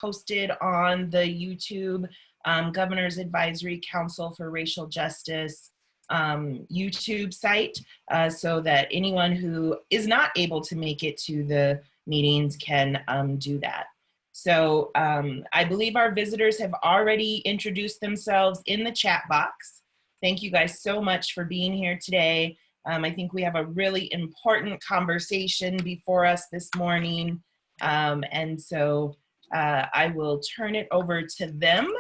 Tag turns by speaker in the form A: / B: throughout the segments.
A: posted on the YouTube Governor's Advisory Council for Racial Justice YouTube site, so that anyone who is not able to make it to the meetings can do that. So I believe our visitors have already introduced themselves in the chat box. Thank you guys so much for being here today. I think we have a really important conversation before us this morning. And so I will turn it over to them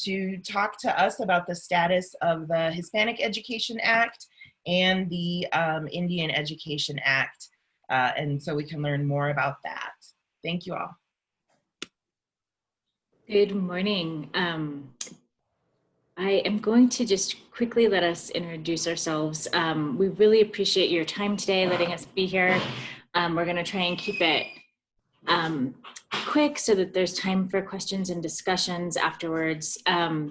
A: to talk to us about the status of the Hispanic Education Act and the Indian Education Act. And so we can learn more about that. Thank you all.
B: Good morning. I am going to just quickly let us introduce ourselves. We really appreciate your time today, letting us be here. We're going to try and keep it quick so that there's time for questions and discussions afterwards. My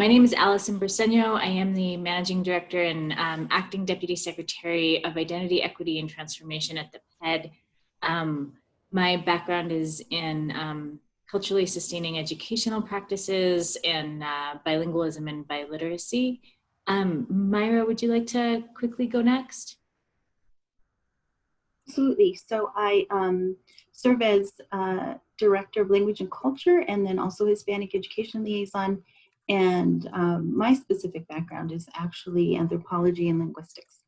B: name is Allison Briceño. I am the Managing Director and Acting Deputy Secretary of Identity, Equity, and Transformation at the PED. My background is in culturally sustaining educational practices and bilingualism and biliteracy. Mayra, would you like to quickly go next?
C: Absolutely. So I serve as Director of Language and Culture, and then also Hispanic Education Liaison. And my specific background is actually anthropology and linguistics.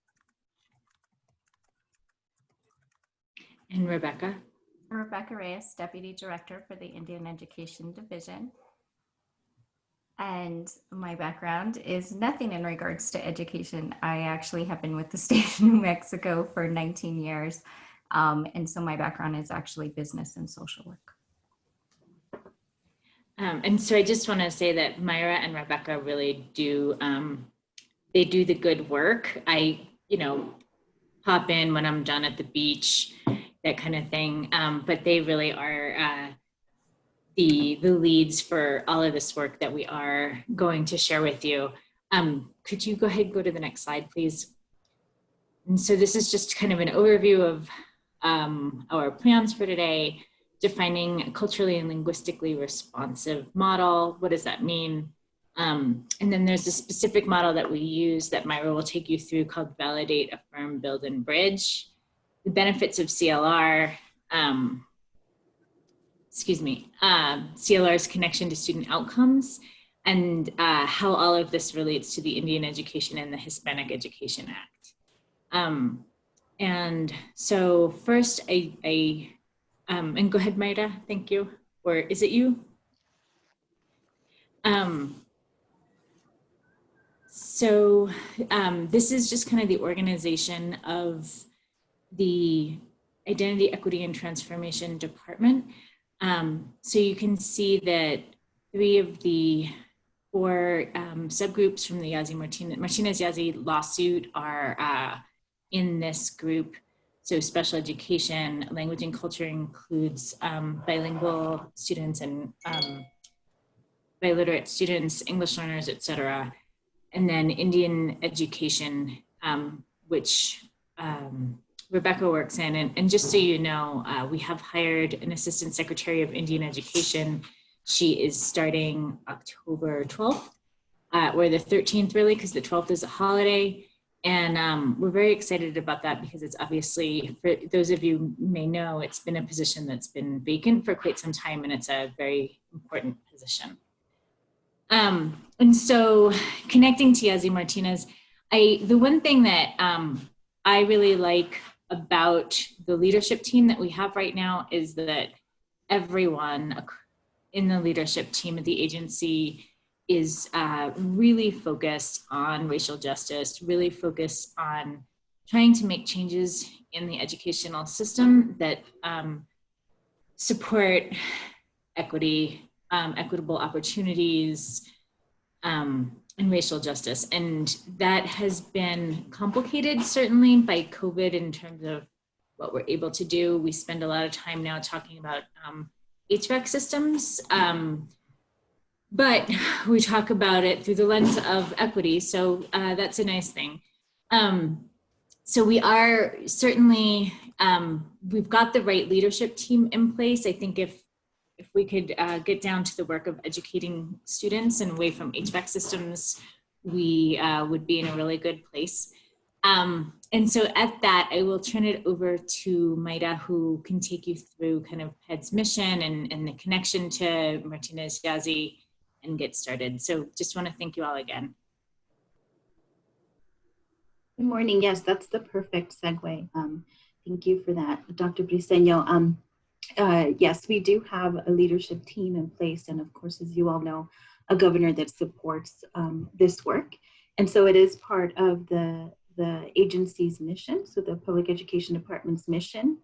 B: And Rebecca?
D: I'm Rebecca Reyes, Deputy Director for the Indian Education Division. And my background is nothing in regards to education. I actually have been with the state of New Mexico for 19 years. And so my background is actually business and social work.
B: And so I just want to say that Mayra and Rebecca really do, they do the good work. I, pop in when I'm done at the beach, that kind of thing. But they really are the leads for all of this work that we are going to share with you. Could you go ahead and go to the next slide, please? And so this is just kind of an overview of our plans for today, defining a culturally and linguistically responsive model. What does that mean? And then there's a specific model that we use that Mayra will take you through called Validate, Affirm, Build, and Bridge. The benefits of CLR, CLR's connection to student outcomes, and how all of this relates to the Indian Education and the Hispanic Education Act. And so first, and go ahead, Mayra, thank you. Or is it you? This is just kind of the organization of the Identity, Equity, and Transformation Department. So you can see that 3 of the 4 subgroups from the Martinez-Yazzie lawsuit are in this group. So special education, language and culture includes bilingual students and biliterate students, English learners, etc. And then Indian education, which Rebecca works in. And just so you know, we have hired an Assistant Secretary of Indian Education. She is starting October 12th, or the 13th really, because the 12th is a holiday. And we're very excited about that because it's obviously, for those of you who may know, it's been a position that's been vacant for quite some time, and it's a very important position. And so connecting to Yazzie Martinez, the one thing that I really like about the leadership team that we have right now is that everyone in the leadership team of the agency is really focused on racial justice, really focused on trying to make changes in the educational system that support equity, equitable opportunities, and racial justice. And that has been complicated certainly by COVID in terms of what we're able to do. We spend a lot of time now talking about HVAC systems, but we talk about it through the lens of equity. So that's a nice thing. So we are certainly We've got the right leadership team in place. I think if we could get down to the work of educating students and away from HVAC systems, we would be in a really good place. And so at that, I will turn it over to Mayra, who can take you through kind of PED's mission and the connection to Martinez Yazzie and get started. So just want to thank you all again.
C: Good morning. Yes, that's the perfect segue. Thank you for that, Dr. Briceño. Yes, we do have a leadership team in place. And of course, as you all know, a governor that supports this work. And so it is part of the agency's mission, so the Public Education Department's mission.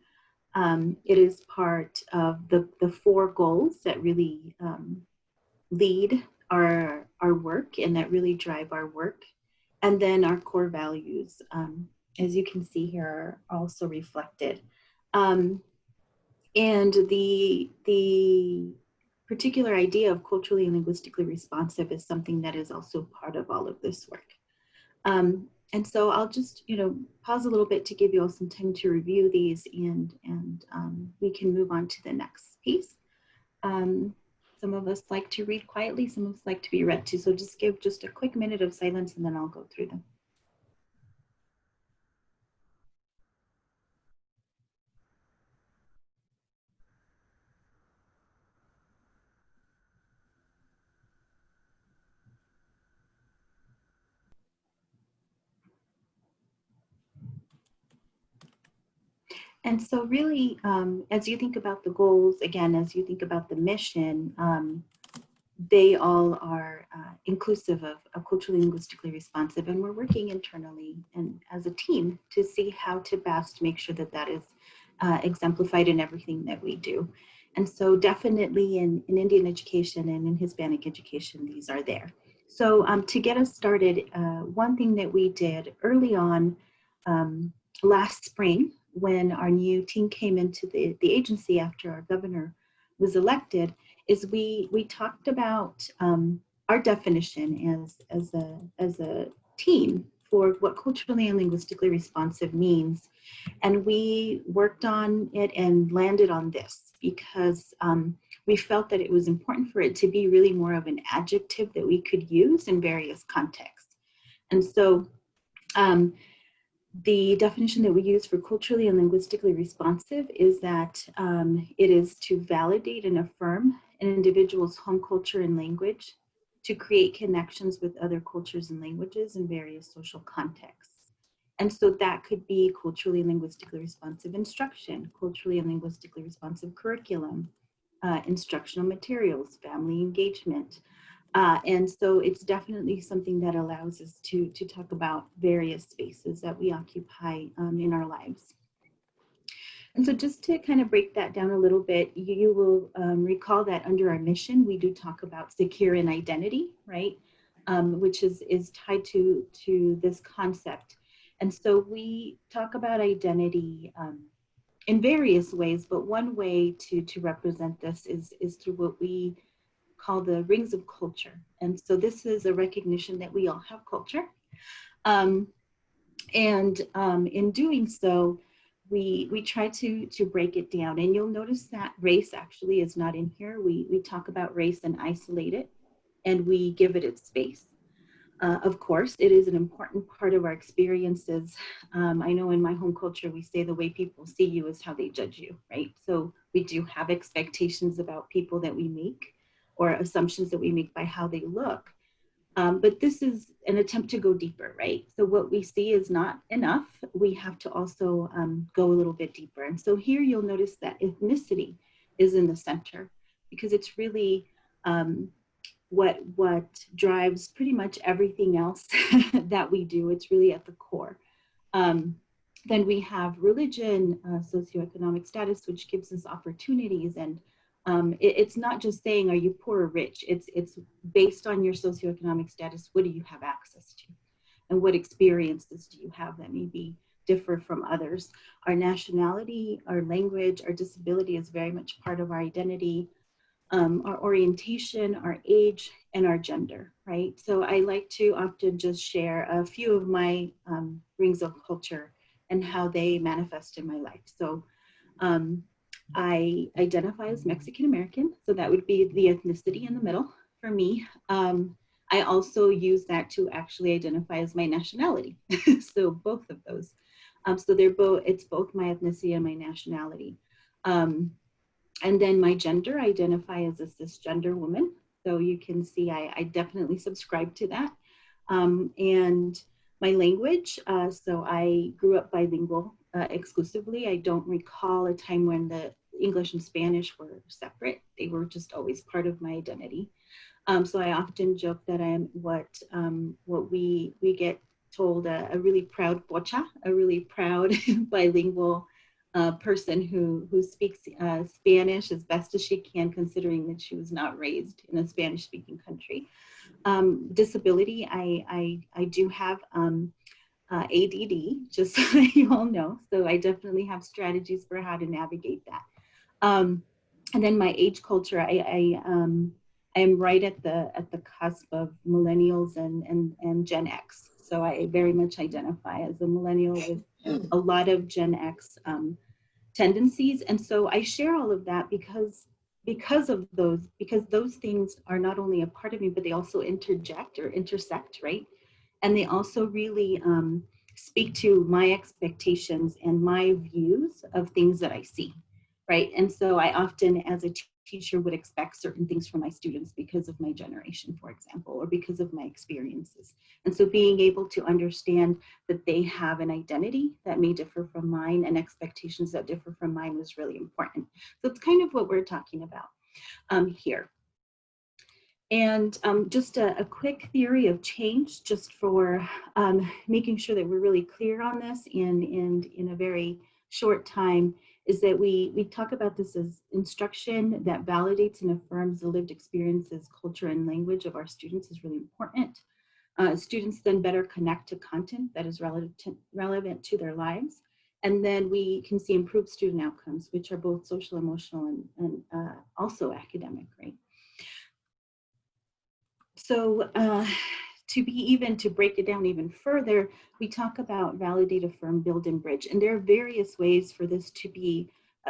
C: It is part of the 4 goals that really lead our work and that really drive our work. And then our core values, as you can see here, are also reflected. And the particular idea of culturally and linguistically responsive is something that is also part of all of this work. And so I'll just, pause a little bit to give you all some time to review these, and we can move on to the next piece. Some of us like to read quietly, some of us like to be read to. So just give just a quick minute of silence and then I'll go through them. And so really, as you think about the goals, again, as you think about the mission, they all are inclusive of culturally linguistically responsive, and we're working internally and as a team to see how to best make sure that that is exemplified in everything that we do. And so definitely in Indian education and in Hispanic education, these are there. So to get us started, one thing that we did early on last spring, when our new team came into the agency after our governor was elected, is we talked about our definition as a team for what culturally and linguistically responsive means. And we worked on it and landed on this because we felt that it was important for it to be really more of an adjective that we could use in various contexts. And so the definition that we use for culturally and linguistically responsive is that it is to validate and affirm an individual's home culture and language, to create connections with other cultures and languages in various social contexts. And so that could be culturally and linguistically responsive instruction, culturally and linguistically responsive curriculum, instructional materials, family engagement. And so it's definitely something that allows us to talk about various spaces that we occupy in our lives. And so just to kind of break that down a little bit, you will recall that under our mission, we do talk about secure in identity, right? Which is tied to this concept. And so we talk about identity in various ways, but one way to represent this is through what we call the rings of culture. And so this is a recognition that we all have culture. And in doing so, we try to break it down. And you'll notice that race actually is not in here. We talk about race and isolate it, and we give it its space. Of course, it is an important part of our experiences. I know in my home culture, we say the way people see you is how they judge you, right? So we do have expectations about people that we make, or assumptions that we make by how they look. But this is an attempt to go deeper, right? So what we see is not enough. We have to also go a little bit deeper. And so here you'll notice that ethnicity is in the center, because it's really what drives pretty much everything else that we do. It's really at the core. Then we have religion, socioeconomic status, which gives us opportunities. And it's not just saying, are you poor or rich? It's based on your socioeconomic status. What do you have access to? And what experiences do you have that maybe differ from others? Our nationality, our language, our disability is very much part of our identity, our orientation, our age, and our gender, right? So I like to often just share a few of my rings of culture and how they manifest in my life. So I identify as Mexican American, so that would be the ethnicity in the middle for me. I also use that to actually identify as my nationality. So both of those. So it's both my ethnicity and my nationality. And then my gender, I identify as a cisgender woman. So you can see I definitely subscribe to that. And my language, so I grew up bilingual exclusively. I don't recall a time when the English and Spanish were separate. They were just always part of my identity. So I often joke that I'm what we get told a really proud pocha, a really proud bilingual person who speaks Spanish as best as she can, considering that she was not raised in a Spanish-speaking country. Disability, I do have ADD, just so you all know. So I definitely have strategies for how to navigate that. And then my age culture, I am right at the cusp of millennials and Gen X. So I very much identify as a millennial with a lot of Gen X tendencies. And so I share all of that because those things are not only a part of me, but they also interject or intersect, right? And they also really speak to my expectations and my views of things that I see, right? And so I often, as a teacher, would expect certain things from my students because of my generation, for example, or because of my experiences. And so being able to understand that they have an identity that may differ from mine and expectations that differ from mine was really important. So it's kind of what we're talking about here. And just a quick theory of change, just for making sure that we're really clear on this in a very short time, is that we talk about this as instruction that validates and affirms the lived experiences, culture, and language of our students is really important. Students then better connect to content that is relevant to their lives. And then we can see improved student outcomes, which are both social, emotional, and also academic, right? So to break it down even further, we talk about validate, affirm, build, and bridge. And there are various ways for this to be,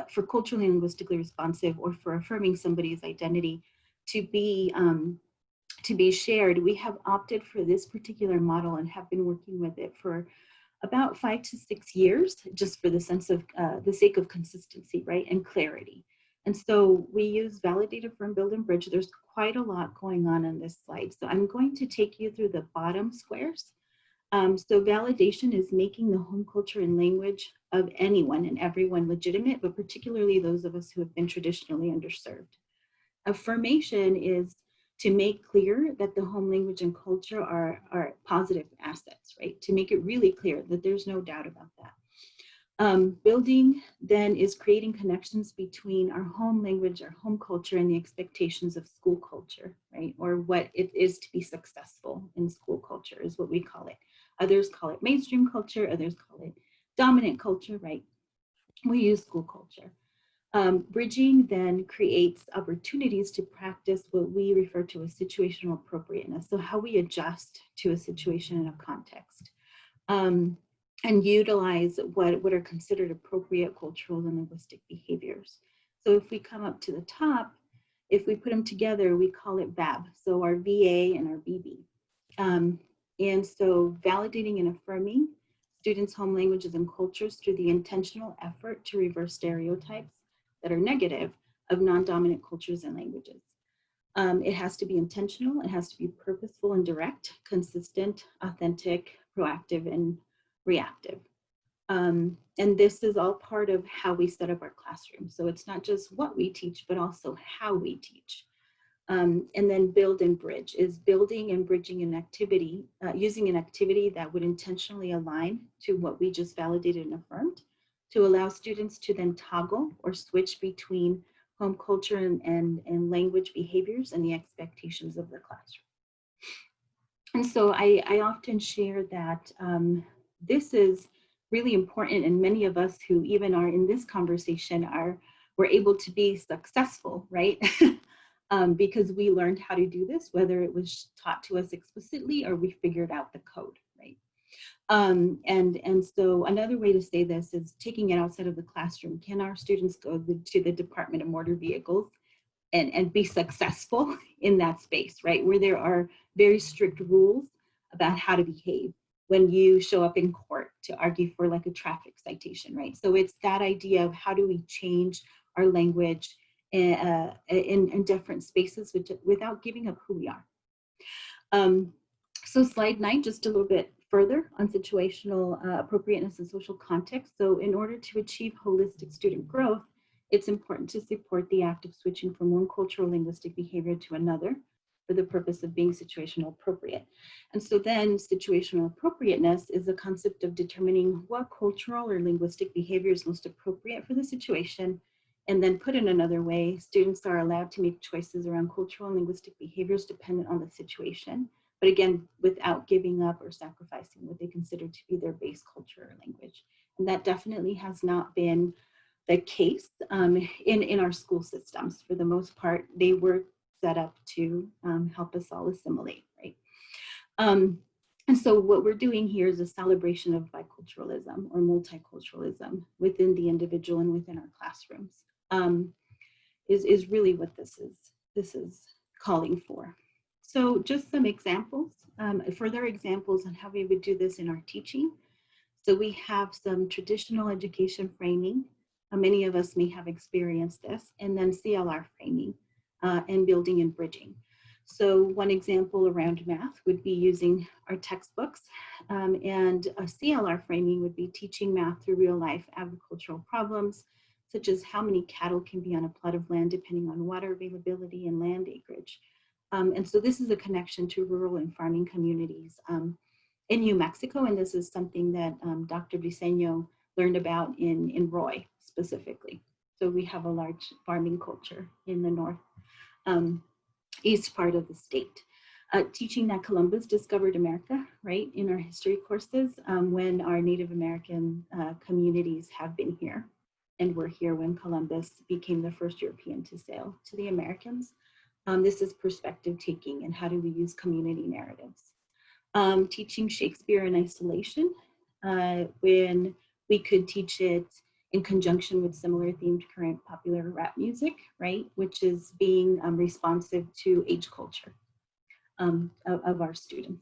C: for culturally and linguistically responsive, or for affirming somebody's identity to be shared. We have opted for this particular model and have been working with it for about 5 to 6 years, just for the sake of consistency, right, and clarity. And so we use validate, affirm, build, and bridge. There's quite a lot going on this slide. So I'm going to take you through the bottom squares. So validation is making the home culture and language of anyone and everyone legitimate, but particularly those of us who have been traditionally underserved. Affirmation is to make clear that the home language and culture are positive assets, right? To make it really clear that there's no doubt about that. Building then is creating connections between our home language, our home culture, and the expectations of school culture, right? Or what it is to be successful in school culture is what we call it. Others call it mainstream culture, others call it dominant culture, right? We use school culture. Bridging then creates opportunities to practice what we refer to as situational appropriateness. So how we adjust to a situation in a context. And utilize what are considered appropriate cultural and linguistic behaviors. So if we come up to the top, if we put them together, we call it VAB. So our VA and our BB. And so validating and affirming students' home languages and cultures through the intentional effort to reverse stereotypes that are negative of non-dominant cultures and languages. It has to be intentional, it has to be purposeful and direct, consistent, authentic, proactive, and reactive. And this is all part of how we set up our classroom. So it's not just what we teach, but also how we teach. And then build and bridge is building and bridging an activity, using an activity that would intentionally align to what we just validated and affirmed, to allow students to then toggle or switch between home culture and language behaviors and the expectations of the classroom. And so I often share that this is really important, and many of us who even are in this conversation were able to be successful, right? Because we learned how to do this, whether it was taught to us explicitly or we figured out the code, right? And so another way to say this is taking it outside of the classroom. Can our students go to the Department of Motor Vehicles and be successful in that space, right? Where there are very strict rules about how to behave when you show up in court to argue for like a traffic citation, right? So it's that idea of how do we change our language in different spaces without giving up who we are. So slide 9, just a little bit further on situational appropriateness and social context. So in order to achieve holistic student growth, it's important to support the act of switching from one cultural linguistic behavior to another for the purpose of being situational appropriate. And so then situational appropriateness is the concept of determining what cultural or linguistic behavior is most appropriate for the situation. And then put in another way, students are allowed to make choices around cultural and linguistic behaviors dependent on the situation, but again, without giving up or sacrificing what they consider to be their base culture or language. And that definitely has not been the case in our school systems. For the most part, they were set up to help us all assimilate, right? And so what we're doing here is a celebration of biculturalism or multiculturalism within the individual and within our classrooms, is really what this is calling for. So just some examples, further examples on how we would do this in our teaching. So we have some traditional education framing. Many of us may have experienced this, and then CLR framing and building and bridging. So one example around math would be using our textbooks, and a CLR framing would be teaching math through real life agricultural problems, such as how many cattle can be on a plot of land depending on water availability and land acreage. And so this is a connection to rural and farming communities in New Mexico, and this is something that Dr. Briceño learned about in Roy specifically. So we have a large farming culture in the north east part of the state. Teaching that Columbus discovered America, right, in our history courses when our Native American communities have been here and were here when Columbus became the first European to sail to the Americans. This is perspective taking and how do we use community narratives. Teaching Shakespeare in isolation, when we could teach it in conjunction with similar themed current popular rap music, right? Which is being responsive to age culture of our students.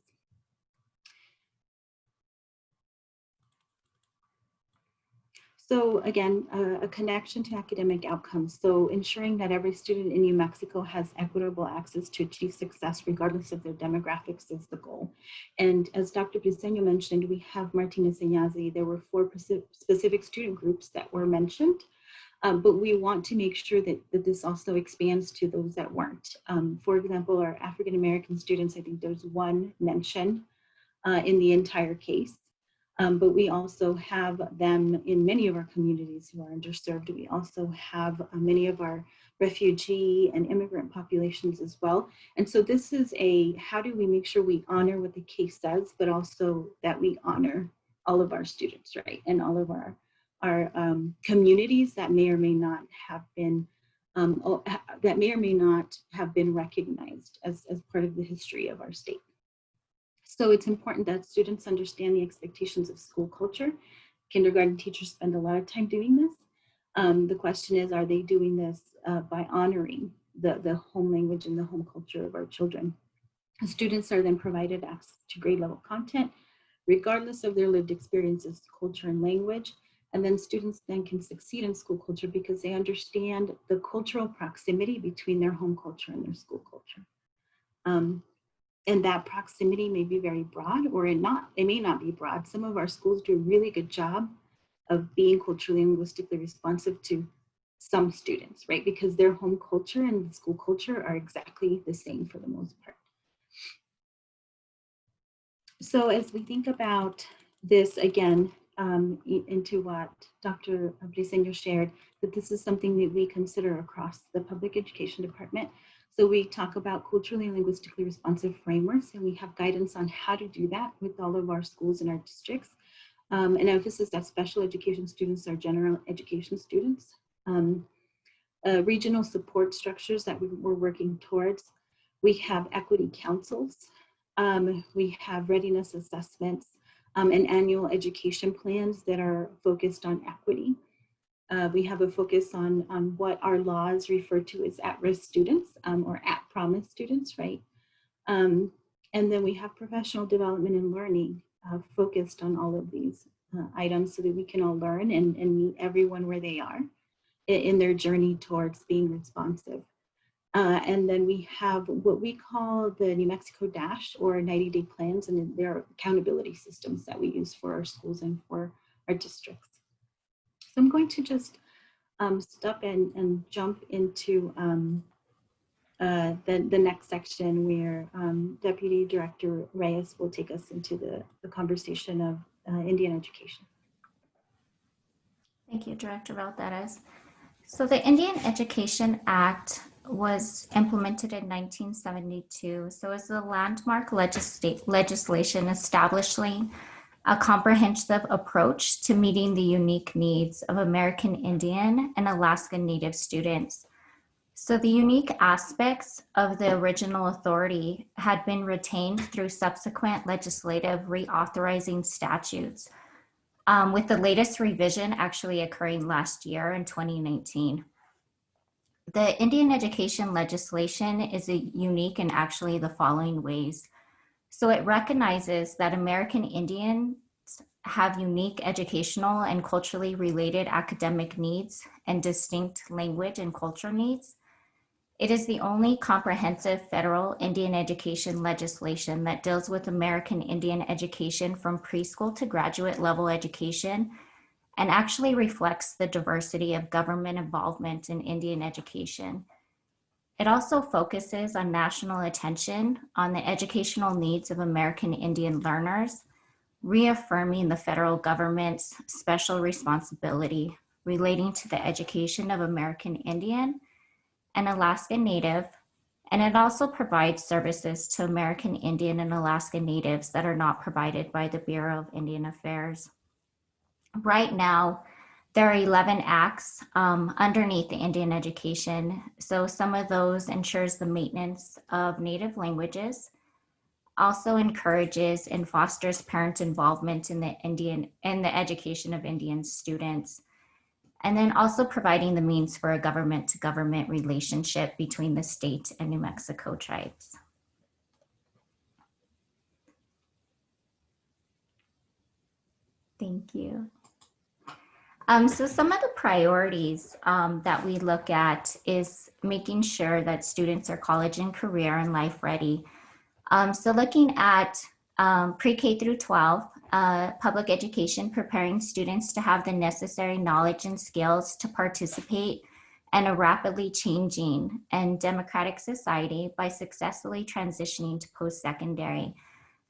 C: So again, a connection to academic outcomes. So ensuring that every student in New Mexico has equitable access to achieve success regardless of their demographics is the goal. And as Dr. Briceño mentioned, we have Martinez Eñazi. There were 4 specific student groups that were mentioned, but we want to make sure that this also expands to those that weren't. For example, our African-American students, I think there's 1 mention in the entire case. But we also have them in many of our communities who are underserved. We also have many of our refugee and immigrant populations as well. And so this is how do we make sure we honor what the case says, but also that we honor all of our students, right? And all of our communities that may or may not have been recognized as part of the history of our state. So it's important that students understand the expectations of school culture. Kindergarten teachers spend a lot of time doing this. The question is, are they doing this by honoring the home language and the home culture of our children? Students are then provided access to grade level content, regardless of their lived experiences, culture, and language. And then students then can succeed in school culture because they understand the cultural proximity between their home culture and their school culture. And that proximity may be very broad or it may not be broad. Some of our schools do a really good job of being culturally and linguistically responsive to some students, right? Because their home culture and the school culture are exactly the same for the most part. So as we think about this again, into what Dr. Briceño shared, that this is something that we consider across the public education department. So we talk about culturally and linguistically responsive frameworks, and we have guidance on how to do that with all of our schools and our districts. An emphasis that special education students are general education students. Regional support structures that we're working towards. We have equity councils. We have readiness assessments and annual education plans that are focused on equity. We have a focus on what our laws refer to as at-risk students or at-promise students, right? And then we have professional development and learning focused on all of these items so that we can all learn and meet everyone where they are in their journey towards being responsive. And then we have what we call the New Mexico Dash or 90-day plans, and there are accountability systems that we use for our schools and for our districts. So I'm going to just stop and jump into the next section where Deputy Director Reyes will take us into the conversation of Indian education.
D: Thank you, Director Valtierrez. So the Indian Education Act was implemented in 1972. So it's a landmark legislation establishing a comprehensive approach to meeting the unique needs of American Indian and Alaska Native students. So the unique aspects of the original authority had been retained through subsequent legislative reauthorizing statutes, with the latest revision actually occurring last year in 2019. The Indian education legislation is unique in actually the following ways. So it recognizes that American Indians have unique educational and culturally related academic needs and distinct language and culture needs. It is the only comprehensive federal Indian education legislation that deals with American Indian education from preschool to graduate level education and actually reflects the diversity of government involvement in Indian education. It also focuses on national attention on the educational needs of American Indian learners, reaffirming the federal government's special responsibility relating to the education of American Indian and Alaska Native, and it also provides services to American Indian and Alaska Natives that are not provided by the Bureau of Indian Affairs. Right now, there are 11 acts underneath the Indian education. So some of those ensures the maintenance of Native languages, also encourages and fosters parent involvement in the education of Indian students, and then also providing the means for a government-to-government relationship between the state and New Mexico tribes. Thank you. So some of the priorities that we look at is making sure that students are college and career and life ready. So looking at pre-K through 12, public education, preparing students to have the necessary knowledge and skills to participate in a rapidly changing and democratic society by successfully transitioning to post-secondary.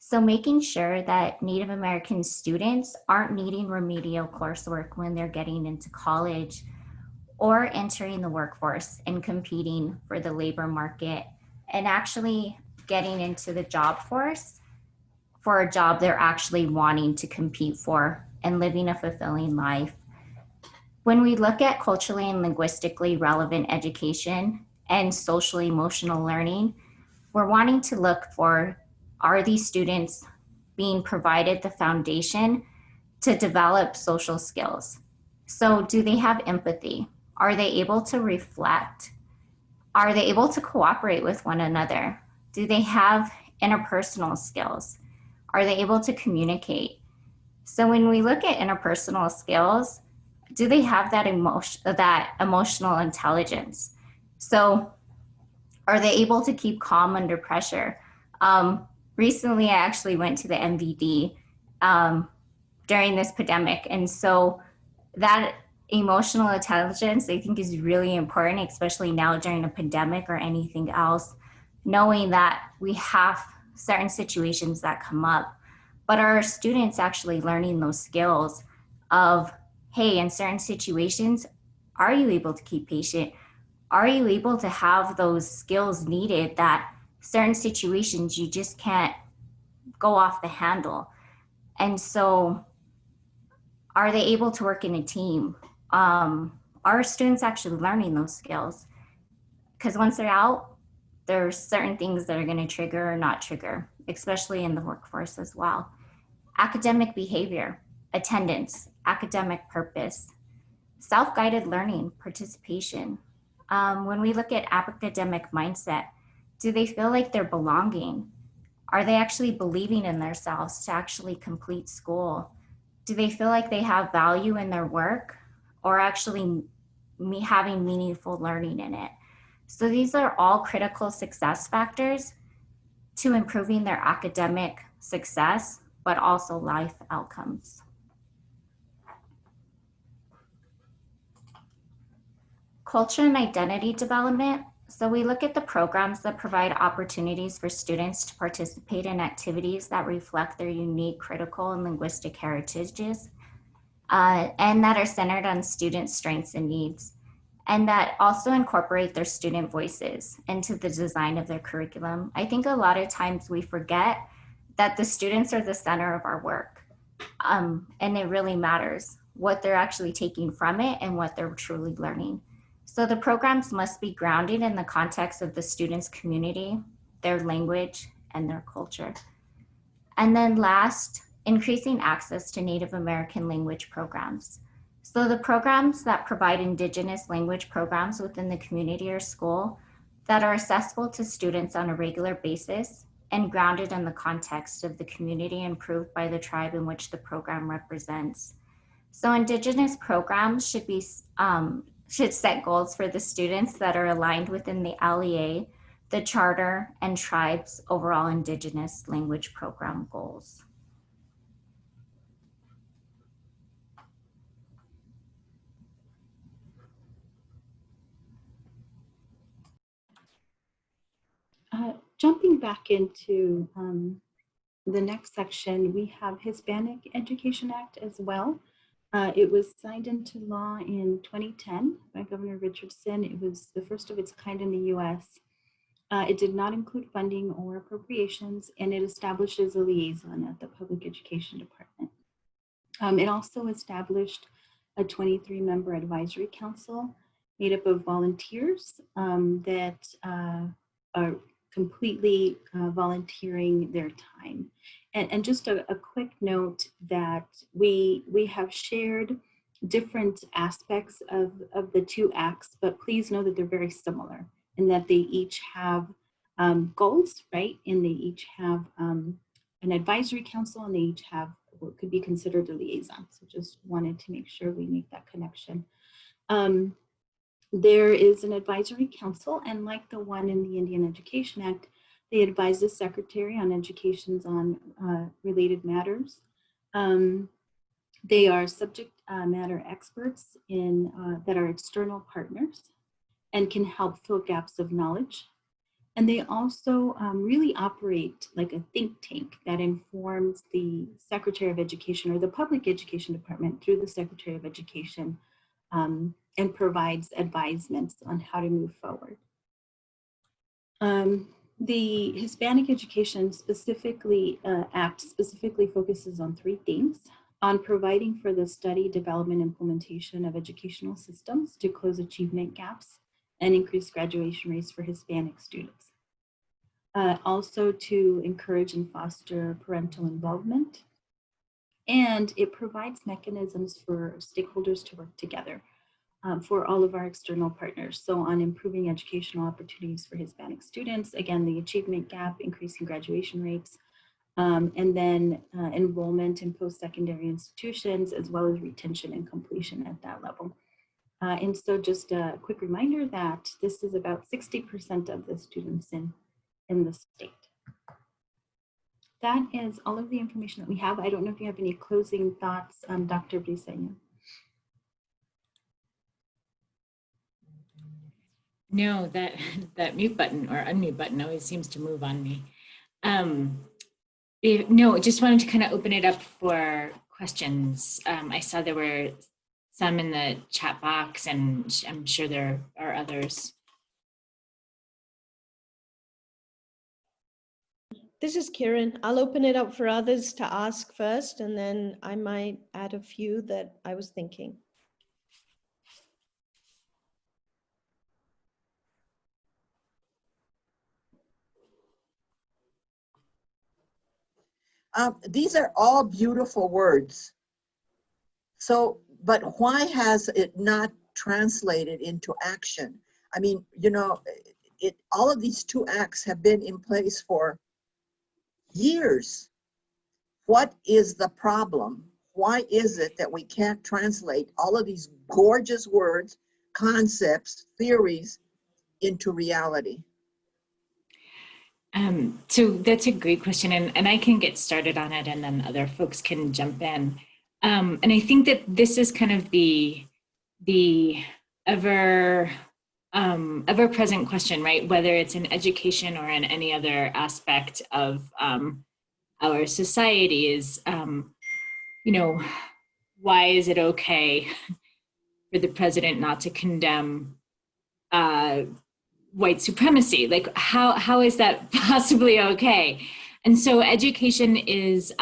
D: So making sure that Native American students aren't needing remedial coursework when they're getting into college or entering the workforce and competing for the labor market and actually getting into the job force for a job they're actually wanting to compete for and living a fulfilling life. When we look at culturally and linguistically relevant education and socially emotional learning, we're wanting to look for, are these students being provided the foundation to develop social skills? So do they have empathy? Are they able to reflect? Are they able to cooperate with one another? Do they have interpersonal skills? Are they able to communicate? So when we look at interpersonal skills, do they have that emotional intelligence? So are they able to keep calm under pressure? Recently, I actually went to the MVD during this pandemic. And so that emotional intelligence, I think, is really important, especially now during a pandemic or anything else, knowing that we have certain situations that come up, but are students actually learning those skills of, hey, in certain situations, are you able to keep patient? Are you able to have those skills needed that certain situations you just can't go off the handle? And so are they able to work in a team? Are students actually learning those skills? Because once they're out, there's certain things that are going to trigger or not trigger, especially in the workforce as well. academic behavior, attendance, academic purpose, self-guided learning, participation. When we look at academic mindset, do they feel like they're belonging? Are they actually believing in themselves to actually complete school? Do they feel like they have value in their work or actually having meaningful learning in it? So these are all critical success factors to improving their academic success, but also life outcomes. Culture and identity development. So we look at the programs that provide opportunities for students to participate in activities that reflect their unique critical and linguistic heritages, and that are centered on students' strengths and needs, and that also incorporate their student voices into the design of their curriculum. I think a lot of times we forget that the students are the center of our work, and it really matters what they're actually taking from it and what they're truly learning. So the programs must be grounded in the context of the students' community, their language, and their culture. And then last, increasing access to Native American language programs. So the programs that provide Indigenous language programs within the community or school that are accessible to students on a regular basis and grounded in the context of the community and approved by the tribe in which the program represents. So Indigenous programs should set goals for the students that are aligned within the LEA, the charter, and tribe's overall Indigenous language program goals.
C: Jumping back into the next section, we have Hispanic Education Act as well. It was signed into law in 2010 by Governor Richardson. It was the first of its kind in the US. It did not include funding or appropriations, and it establishes a liaison at the Public Education Department. It also established a 23-member advisory council made up of volunteers that are completely volunteering their time. And just a quick note that we have shared different aspects of the two acts, but please know that they're very similar in that they each have goals, right? And they each have an advisory council, and they each have what could be considered a liaison. So just wanted to make sure we make that connection. There is an advisory council, and like the one in the Indian Education Act, they advise the Secretary on educations on related matters. They are subject matter experts that are external partners and can help fill gaps of knowledge. And they also really operate like a think tank that informs the Secretary of Education or the Public Education Department through the Secretary of Education and provides advisements on how to move forward. The Hispanic Education Act specifically focuses on three themes: on providing for the study, development, implementation of educational systems to close achievement gaps and increase graduation rates for Hispanic students. Also to encourage and foster parental involvement. And it provides mechanisms for stakeholders to work together for all of our external partners. So on improving educational opportunities for Hispanic students, again, the achievement gap, increasing graduation rates, and then enrollment in post-secondary institutions, as well as retention and completion at that level. And so just a quick reminder that this is about 60% of the students in the state. That is all of the information that we have. I don't know if you have any closing thoughts, Dr. Briceño.
B: No, that mute button or unmute button always seems to move on me. No, just wanted to kind of open it up for questions. I saw there were some in the chat box, and I'm sure there are others.
E: This is Kieran. I'll open it up for others to ask first, and then I might add a few that I was thinking.
F: These are all beautiful words. So, but why has it not translated into action? I mean, you know, all of these 2 acts have been in place for years. What is the problem? Why is it that we can't translate all of these gorgeous words, concepts, theories into reality?
B: So that's a great question, and I can get started on it, and then other folks can jump in. And I think that this is kind of the ever-present question, right? Whether it's in education or in any other aspect of our society is, you know, why is it okay for the president not to condemn white supremacy? Like, how is that possibly okay? And so education is,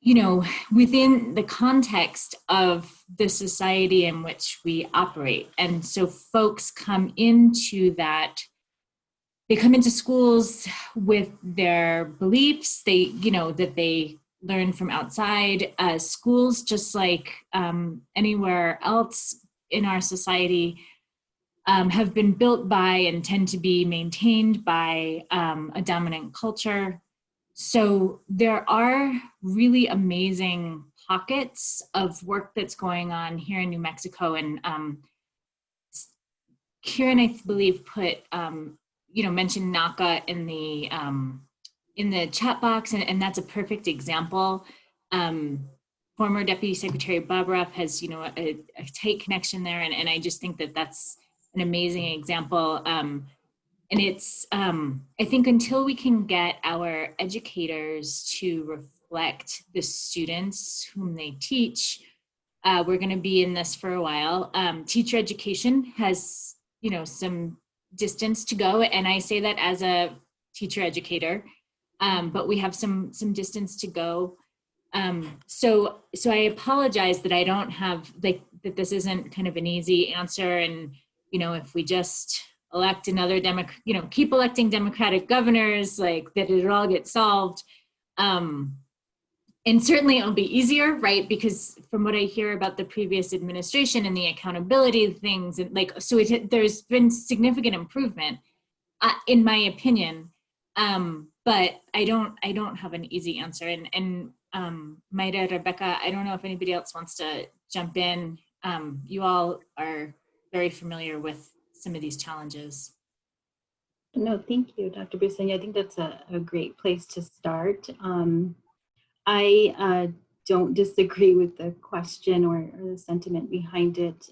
B: you know, within the context of the society in which we operate. And so folks come into that, they come into schools with their beliefs, they, you know, that they learn from outside. Schools, just like anywhere else in our society, have been built by and tend to be maintained by a dominant culture. So there are really amazing pockets of work that's going on here in New Mexico. And Kieran, I believe, put, you know, mentioned NACA in the chat box, and that's a perfect example. Former Deputy Secretary Bob Ruff has, you know, a tight connection there, and I just think that that's an amazing example. And it's, I think until we can get our educators to reflect the students whom they teach, we're going to be in this for a while. Teacher education has, you know, some distance to go, and I say that as a teacher educator, but we have some distance to go. So I apologize that I don't have, like, that this isn't kind of an easy answer. And, you know, if we just elect another you know, keep electing Democratic governors, like, that it'll all get solved. And certainly it'll be easier, right? Because from what I hear about the previous administration and the accountability things, and like, so there's been significant improvement, in my opinion. But I don't have an easy answer. And Mayra, Rebecca, I don't know if anybody else wants to jump in. You all are very familiar with some of these challenges.
C: No, thank you, Dr. Briceño. I think that's a great place to start. I don't disagree with the question or the sentiment behind it.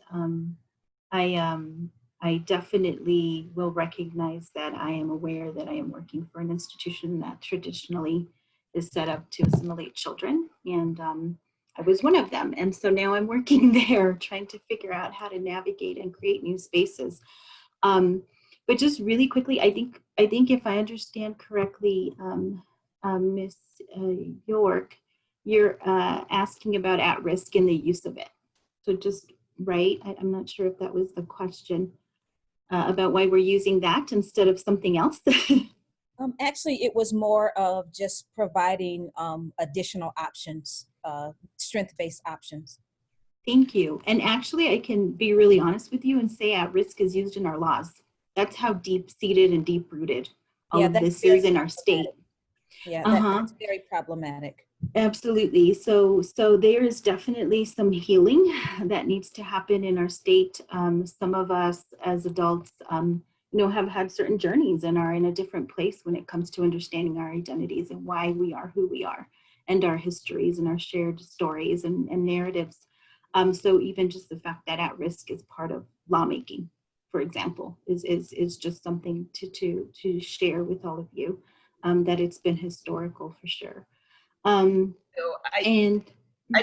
C: I definitely will recognize that I am aware that I am working for an institution that traditionally is set up to assimilate children, and I was one of them. And so now I'm working there, trying to figure out how to navigate and create new spaces. But just really quickly, I think if I understand correctly, Ms. York, you're asking about at-risk and the use of it. So just, right, I'm not sure if that was the question about why we're using that instead of something else.
G: Actually, it was more of just providing additional options, strength-based options.
C: Thank you. And actually, I can be really honest with you and say at-risk is used in our laws. That's how deep-seated and deep-rooted all of this is in our state.
G: Yeah, that's very problematic.
C: Absolutely. So there is definitely some healing that needs to happen in our state. Some of us as adults, you know, have had certain journeys and are in a different place when it comes to understanding our identities and why we are who we are, and our histories and our shared stories and narratives. So even just the fact that at-risk is part of lawmaking, for example, is just something to share with all of you, that it's been historical for sure.
A: So I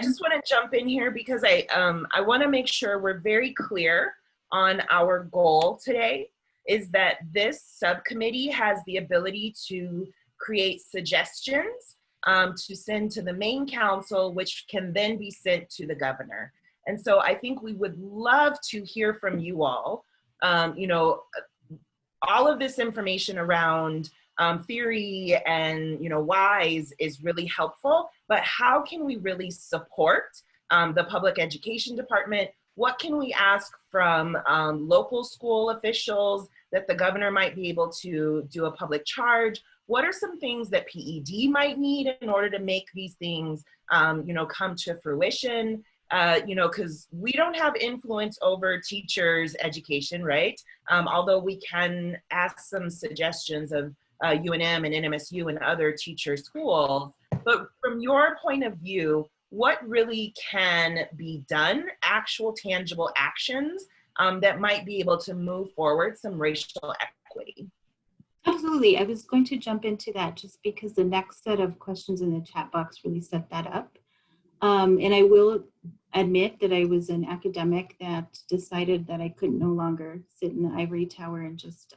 A: just want to jump in here because I want to make sure we're very clear on our goal today, is that this subcommittee has the ability to create suggestions to send to the main council, which can then be sent to the governor. And so I think we would love to hear from you all. You know, all of this information around theory and, whys is really helpful, but how can we really support the public education department? What can we ask from local school officials that the governor might be able to do a public charge? What are some things that PED might need in order to make these things, come to fruition? Because we don't have influence over teachers' education, right? Although we can ask some suggestions of UNM and NMSU and other teacher schools. But from your point of view, what really can be done, actual tangible actions that might be able to move forward some racial equity?
C: Absolutely. I was going to jump into that just because the next set of questions in the chat box really set that up. And I will admit that I was an academic that decided that I could no longer sit in the ivory tower and just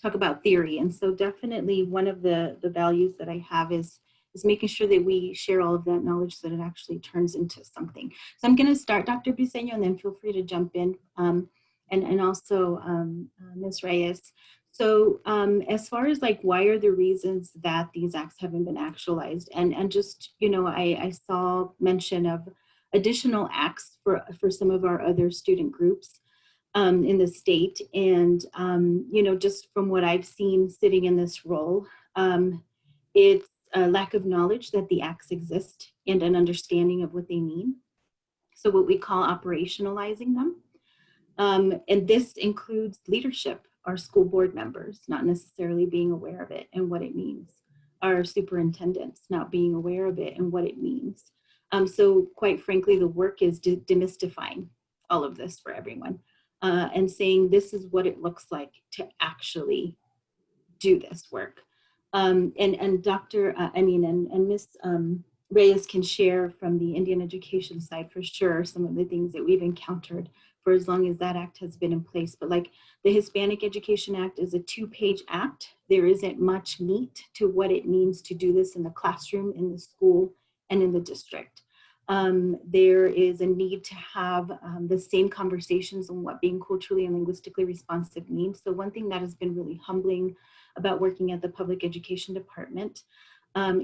C: talk about theory. And so definitely one of the values that I have is making sure that we share all of that knowledge so that it actually turns into something. So I'm going to start, Dr. Briceño, and then feel free to jump in, and also Ms. Reyes. So as far as like, why are the reasons that these acts haven't been actualized? And just, I saw mention of additional acts for some of our other student groups in the state. And, just from what I've seen sitting in this role, it's a lack of knowledge that the acts exist and an understanding of what they mean. So what we call operationalizing them. And this includes leadership, our school board members not necessarily being aware of it and what it means, our superintendents not being aware of it and what it means. So quite frankly, the work is demystifying all of this for everyone and saying this is what it looks like to actually do this work. And Ms. Reyes can share from the Indian education side for sure some of the things that we've encountered for as long as that act has been in place. But like the Hispanic Education Act is a 2-page act. There isn't much meat to what it means to do this in the classroom, in the school, and in the district. There is a need to have the same conversations on what being culturally and linguistically responsive means. So one thing that has been really humbling about working at the public education department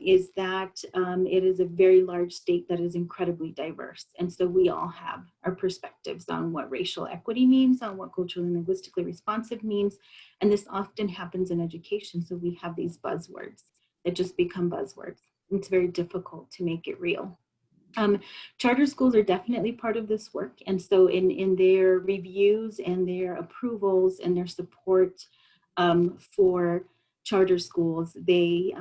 C: is that it is a very large state that is incredibly diverse. And so we all have our perspectives on what racial equity means, on what culturally and linguistically responsive means. And this often happens in education. So we have these buzzwords that just become buzzwords. It's very difficult to make it real. Charter schools are definitely part of this work. And so in their reviews and their approvals and their support for charter schools, they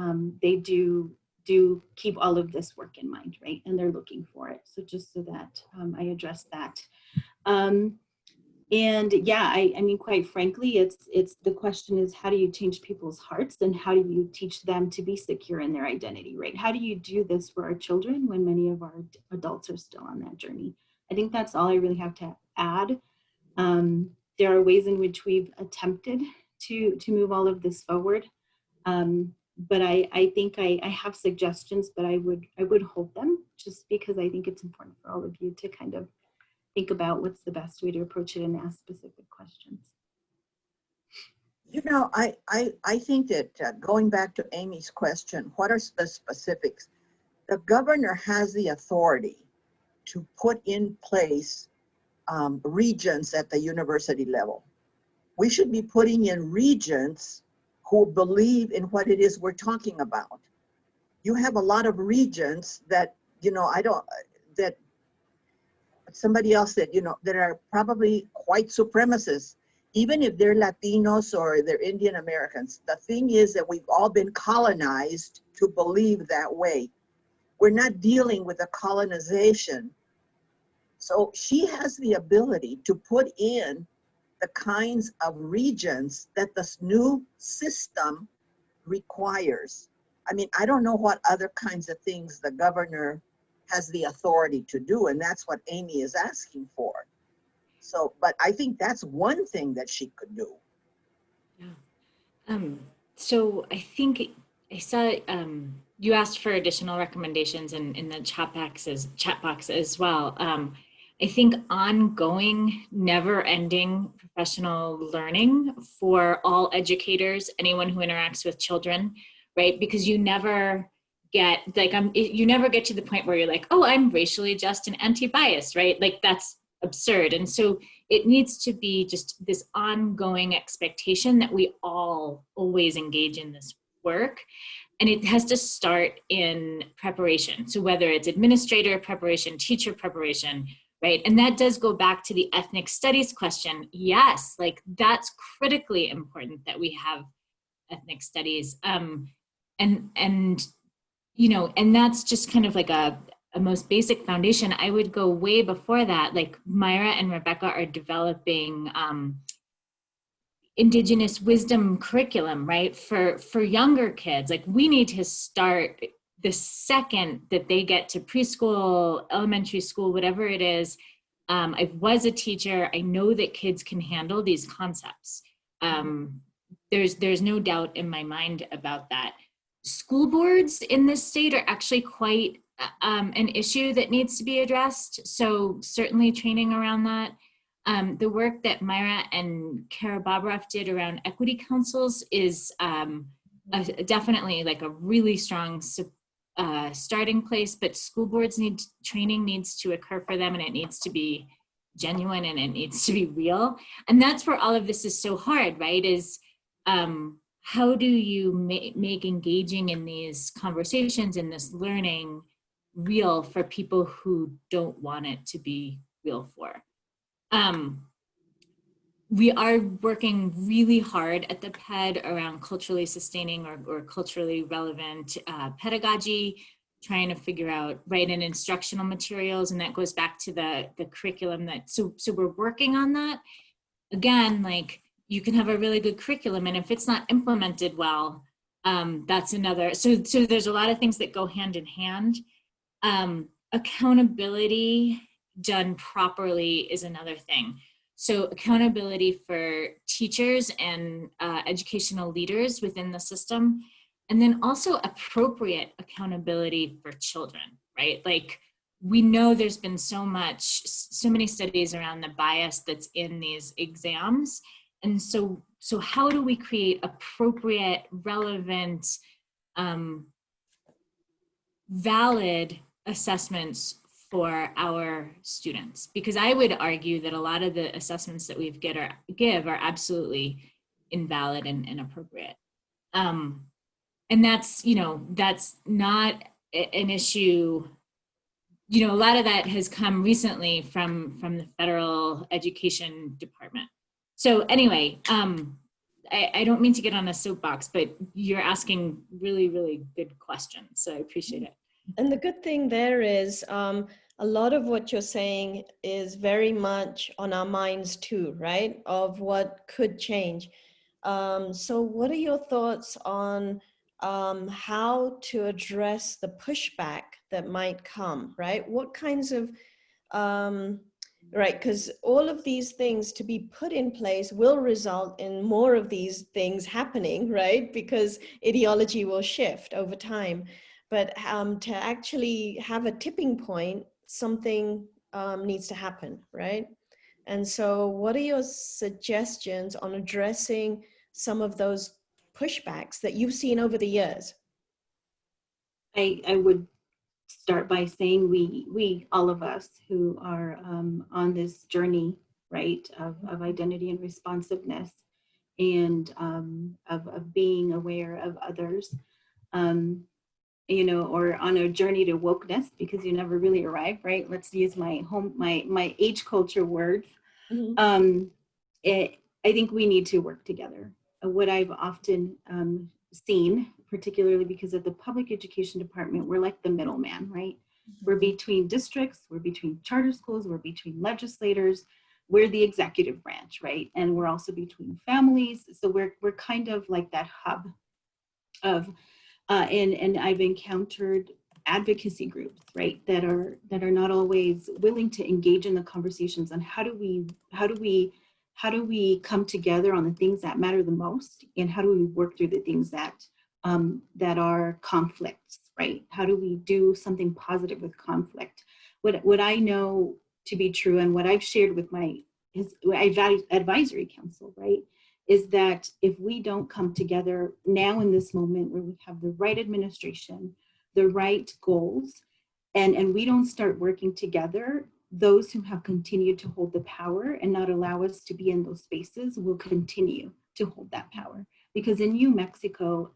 C: do keep all of this work in mind, right? And they're looking for it. So just so that I address that. And yeah, I mean, quite frankly, it's the question is, how do you change people's hearts and how do you teach them to be secure in their identity, right? How do you do this for our children when many of our adults are still on that journey? I think that's all I really have to add. There are ways in which we've attempted to move all of this forward. But I think I have suggestions, but I would hold them just because I think it's important for all of you to kind of think about what's the best way to approach it and ask specific questions.
F: You know, I think that going back to Amy's question, what are the specifics? The governor has the authority to put in place regents at the university level. We should be putting in regents who believe in what it is we're talking about. You have a lot of regents that, you know, that somebody else said, you know, that are probably white supremacists, even if they're Latinos or they're Indian Americans. The thing is that we've all been colonized to believe that way. We're not dealing with a colonization. So she has the ability to put in the kinds of regents that this new system requires. I mean, I don't know what other kinds of things the governor has the authority to do, and that's what Amy is asking for. So, but I think that's one thing that she could do.
B: Yeah. So I think I saw you asked for additional recommendations in the chat box as well. I think ongoing, never-ending professional learning for all educators, anyone who interacts with children, right? Because you never get, like, you never get to the point where you're like, oh, I'm racially just and anti-bias, right? Like, that's absurd. And so it needs to be just this ongoing expectation that we all always engage in this work. And it has to start in preparation. So whether it's administrator preparation, teacher preparation, right? And that does go back to the ethnic studies question. Yes, like that's critically important that we have ethnic studies. And you know, and that's just kind of like a most basic foundation. I would go way before that. Like Mayra and Rebecca are developing Indigenous wisdom curriculum, right? For younger kids. Like we need to start the second that they get to preschool, elementary school, whatever it is. I was a teacher. I know that kids can handle these concepts. There's no doubt in my mind about that. School boards in this state are actually quite an issue that needs to be addressed. So certainly training around that. The work that Mayra and Kara Bobroff did around equity councils is definitely like a really strong starting place, but school boards training needs to occur for them, and it needs to be genuine and it needs to be real. And that's where all of this is so hard, right? Is how do you make engaging in these conversations and this learning real for people who don't want it to be real for? We are working really hard at the PED around culturally sustaining or culturally relevant pedagogy, trying to figure out, right, and instructional materials. And that goes back to the curriculum that, so we're working on that. Again, like you can have a really good curriculum, and if it's not implemented well, that's another, so there's a lot of things that go hand in hand. Accountability done properly is another thing. So accountability for teachers and educational leaders within the system, and then also appropriate accountability for children, right? Like we know there's been so many studies around the bias that's in these exams. And so how do we create appropriate, relevant, valid assessments for our students? Because I would argue that a lot of the assessments that we give are absolutely invalid and inappropriate. And that's, you know, that's not an issue. You know, a lot of that has come recently from the federal education department. So anyway, I don't mean to get on a soapbox, but you're asking really, really good questions. So I appreciate it.
E: And the good thing there is a lot of what you're saying is very much on our minds too, right? Of what could change. So what are your thoughts on how to address the pushback that might come, right? What kinds of, right, because all of these things to be put in place will result in more of these things happening, right? Because ideology will shift over time. But to actually have a tipping point, something needs to happen, right? And so what are your suggestions on addressing some of those pushbacks that you've seen over the years?
C: I would start by saying we all of us who are on this journey, right, of identity and responsiveness and of being aware of others, you know, or on a journey to wokeness, because you never really arrive, right? Let's use my age culture words. Mm-hmm. I think we need to work together. What I've often seen, particularly because of the public education department, we're like the middleman, right? Mm-hmm. We're between districts, we're between charter schools, we're between legislators, we're the executive branch, right? And we're also between families. So we're kind of like that hub of, and I've encountered advocacy groups, right, that are not always willing to engage in the conversations on how do we come together on the things that matter the most, and how do we work through the things that are conflicts, right? How do we do something positive with conflict? What I know to be true. And what I've shared with my advisory council, right, is that if we don't come together now in this moment where we have the right administration, the right goals, and we don't start working together, those who have continued to hold the power and not allow us to be in those spaces will continue to hold that power. Because in New Mexico,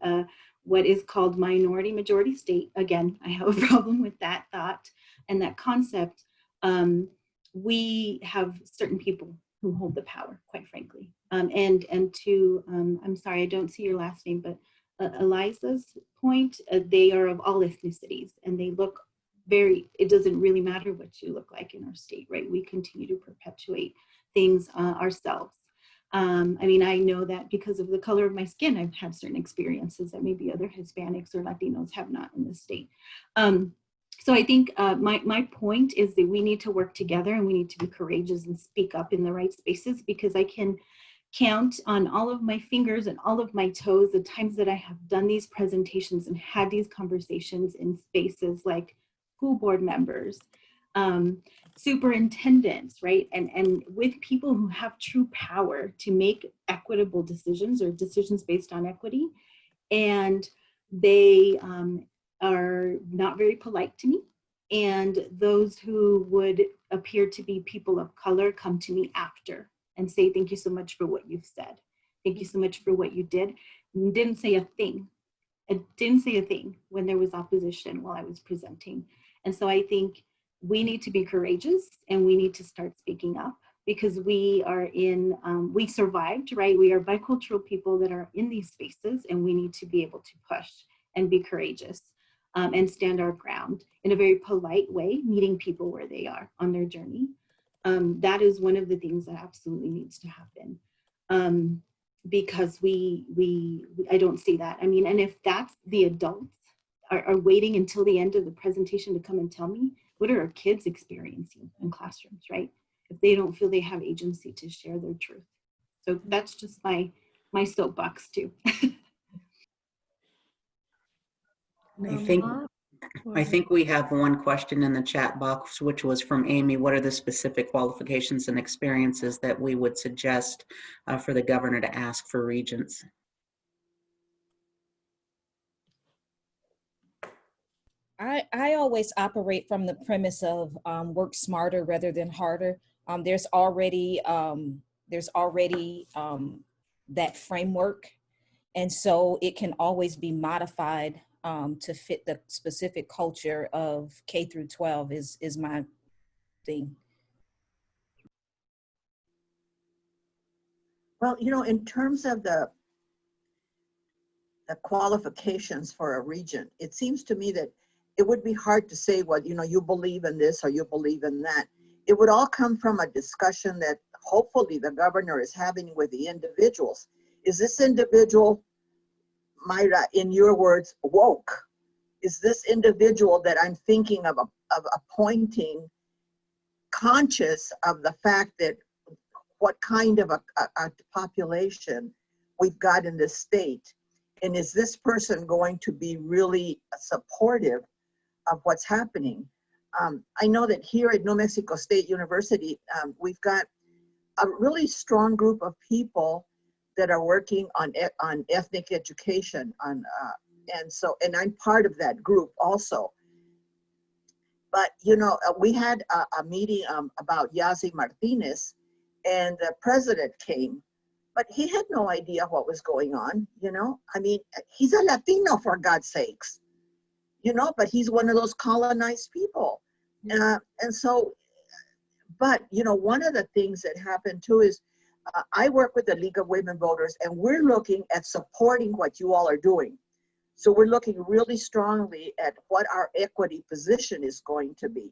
C: what is called minority majority state, again, I have a problem with that thought and that concept. We have certain people who hold the power, quite frankly. And to, I'm sorry, I don't see your last name, but Eliza's point, they are of all ethnicities and they look very, it doesn't really matter what you look like in our state, right? We continue to perpetuate things ourselves. I mean, I know that because of the color of my skin, I've had certain experiences that maybe other Hispanics or Latinos have not in the state. So I think my point is that we need to work together and we need to be courageous and speak up in the right spaces, because I can count on all of my fingers and all of my toes the times that I have done these presentations and had these conversations in spaces like school board members, superintendents, right? And with people who have true power to make equitable decisions or decisions based on equity. And they are not very polite to me. And those who would appear to be people of color come to me after and say, thank you so much for what you've said. Thank you so much for what you did. And didn't say a thing. I didn't say a thing when there was opposition while I was presenting. And so I think we need to be courageous and we need to start speaking up, because we are in, we survived, right? We are bicultural people that are in these spaces, and we need to be able to push and be courageous and stand our ground in a very polite way, meeting people where they are on their journey. That is one of the things that absolutely needs to happen, because I don't see that. I mean, and if that's the adults are waiting until the end of the presentation to come and tell me, what are our kids experiencing in classrooms, right? If they don't feel they have agency to share their truth. So that's just my soapbox too.
H: I think we have one question in the chat box, which was from Amy. What are the specific qualifications and experiences that we would suggest for the governor to ask for regents?
G: I always operate from the premise of work smarter rather than harder. There's already that framework, and so it can always be modified to fit the specific culture of K through 12 is my thing.
F: Well, you know, in terms of the qualifications for a regent, it seems to me that it would be hard to say, well, you know, you believe in this or you believe in that. It would all come from a discussion that hopefully the governor is having with the individuals. Is this individual, Mayra, in your words, woke? Is this individual that I'm thinking of appointing conscious of the fact that what kind of a population we've got in this state? And is this person going to be really supportive of what's happening? I know that here at New Mexico State University, we've got a really strong group of people that are working on ethnic education, and I'm part of that group also. But you know, we had a meeting about Yazi Martinez, and the president came, but he had no idea what was going on. You know, I mean, he's a Latino, for God's sakes. You know, but he's one of those colonized people. And so, but, you know, one of the things that happened too is I work with the League of Women Voters, and we're looking at supporting what you all are doing. So we're looking really strongly at what our equity position is going to be.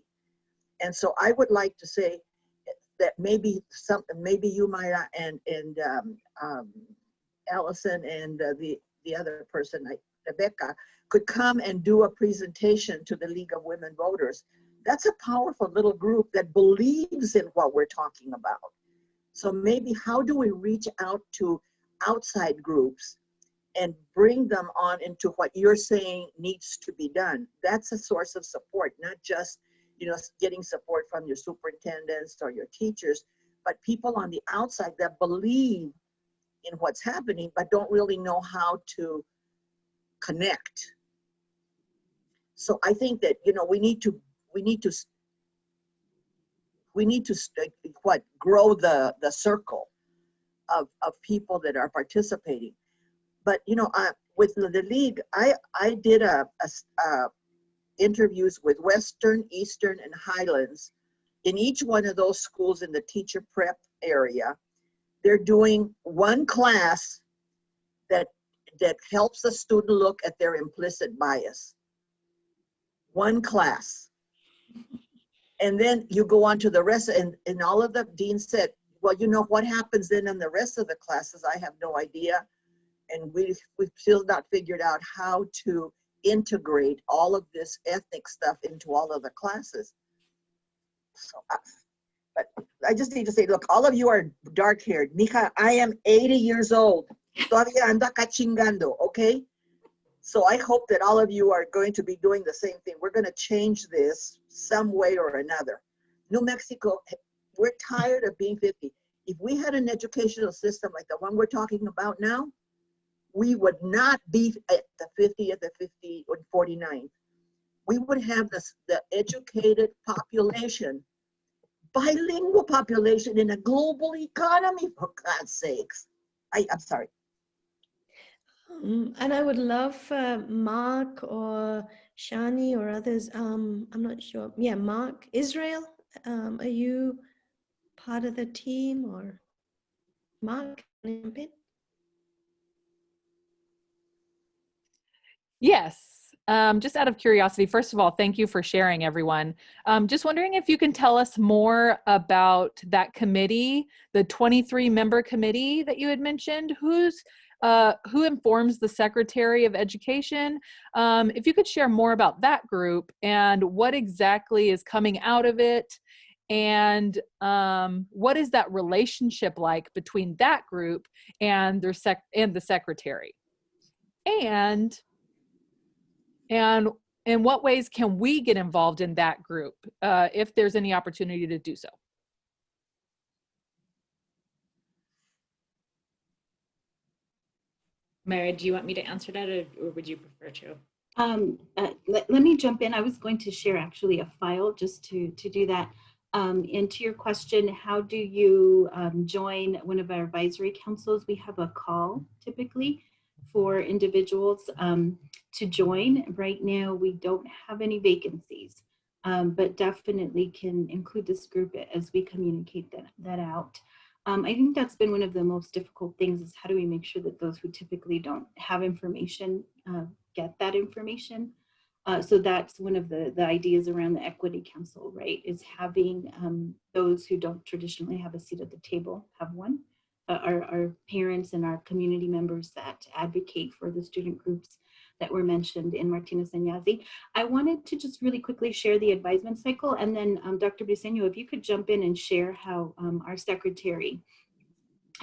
F: And so I would like to say that maybe you, Mayra, and Allison, and the other person, Rebecca, could come and do a presentation to the League of Women Voters. That's a powerful little group that believes in what we're talking about. So maybe how do we reach out to outside groups and bring them on into what you're saying needs to be done? That's a source of support, not just, you know, getting support from your superintendents or your teachers, but people on the outside that believe in what's happening, but don't really know how to connect. So I think that, you know, we need to grow the circle of people that are participating. But, you know, with the league, I did interviews with Western, Eastern, and Highlands. In each one of those schools in the teacher prep area, they're doing one class that helps the student look at their implicit bias. One class. And then you go on to the rest, and all of the deans said, well, you know, what happens then in the rest of the classes, I have no idea. And we've still not figured out how to integrate all of this ethnic stuff into all of the classes. So, but I just need to say, look, all of you are dark-haired. Mija, I am 80 years old. Todavía anda cachingando, okay? So I hope that all of you are going to be doing the same thing. We're going to change this some way or another. New Mexico, we're tired of being 50. If we had an educational system like the one we're talking about now, we would not be at the 50th, the 50 or 49th. We would have the educated population, bilingual population in a global economy, for God's sakes. I'm sorry.
E: And I would love Mark or Shani or others. I'm not sure. Yeah, Mark, Israel, are you part of the team, or Mark? Can you jump in?
I: Yes, just out of curiosity, first of all, thank you for sharing, everyone. Just wondering if you can tell us more about that committee, the 23-member committee that you had mentioned. Who informs the Secretary of Education? If you could share more about that group and what exactly is coming out of it, and what is that relationship like between that group and the Secretary? And in what ways can we get involved in that group if there's any opportunity to do so?
B: Mayra, do you want me to answer that, or would you prefer to?
C: Let me jump in. I was going to share actually a file just to do that. And to your question, how do you join one of our advisory councils? We have a call typically for individuals to join. Right now, we don't have any vacancies, but definitely can include this group as we communicate that out. I think that's been one of the most difficult things, is how do we make sure that those who typically don't have information get that information. So that's one of the ideas around the Equity Council, right, is having those who don't traditionally have a seat at the table have one. Our parents and our community members that advocate for the student groups that were mentioned in Martinez and Yazzie. I wanted to just really quickly share the advisement cycle, and then Dr. Briceño, if you could jump in and share how our secretary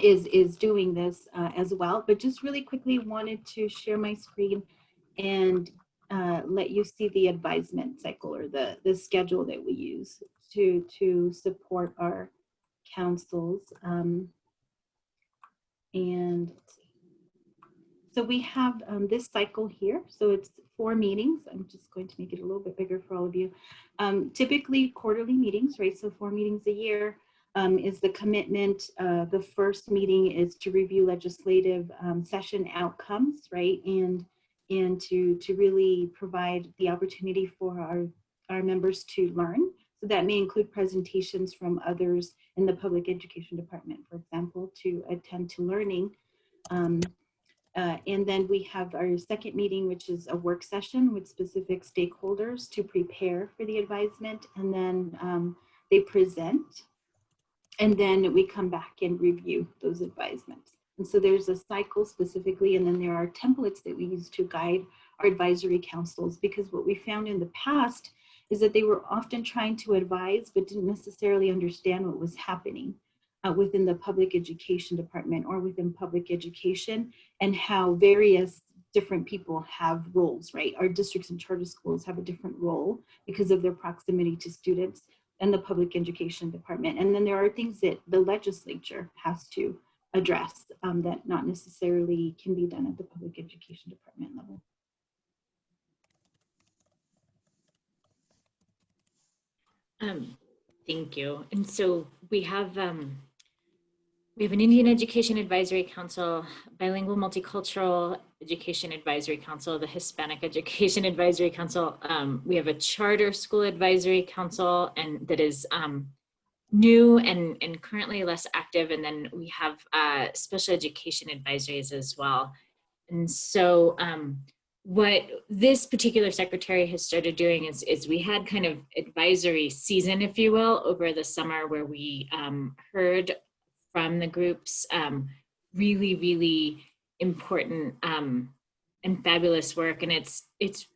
C: is doing this as well. But just really quickly wanted to share my screen and let you see the advisement cycle, or the schedule that we use to support our councils. And so we have this cycle here. So it's 4 meetings. I'm just going to make it a little bit bigger for all of you. Typically quarterly meetings, right? So 4 meetings a year is the commitment. The first meeting is to review legislative session outcomes, right? And to really provide the opportunity for our members to learn. So that may include presentations from others in the public education department, for example, to attend to learning. And then we have our second meeting, which is a work session with specific stakeholders to prepare for the advisement. And then they present, and then we come back and review those advisements. And so there's a cycle specifically, and then there are templates that we use to guide our advisory councils, because what we found in the past is that they were often trying to advise, but didn't necessarily understand what was happening within the public education department or within public education, and how various different people have roles, right? Our districts and charter schools have a different role because of their proximity to students and the public education department. And then there are things that the legislature has to address that not necessarily can be done at the public education department level.
B: Thank you. And so we have an Indian Education Advisory Council, Bilingual Multicultural Education Advisory Council, the Hispanic Education Advisory Council. We have a Charter School Advisory Council, and that is new and currently less active. And then we have special education advisories as well. And so what this particular secretary has started doing is we had kind of advisory season, if you will, over the summer, where we heard from the groups really, really important and fabulous work. And it's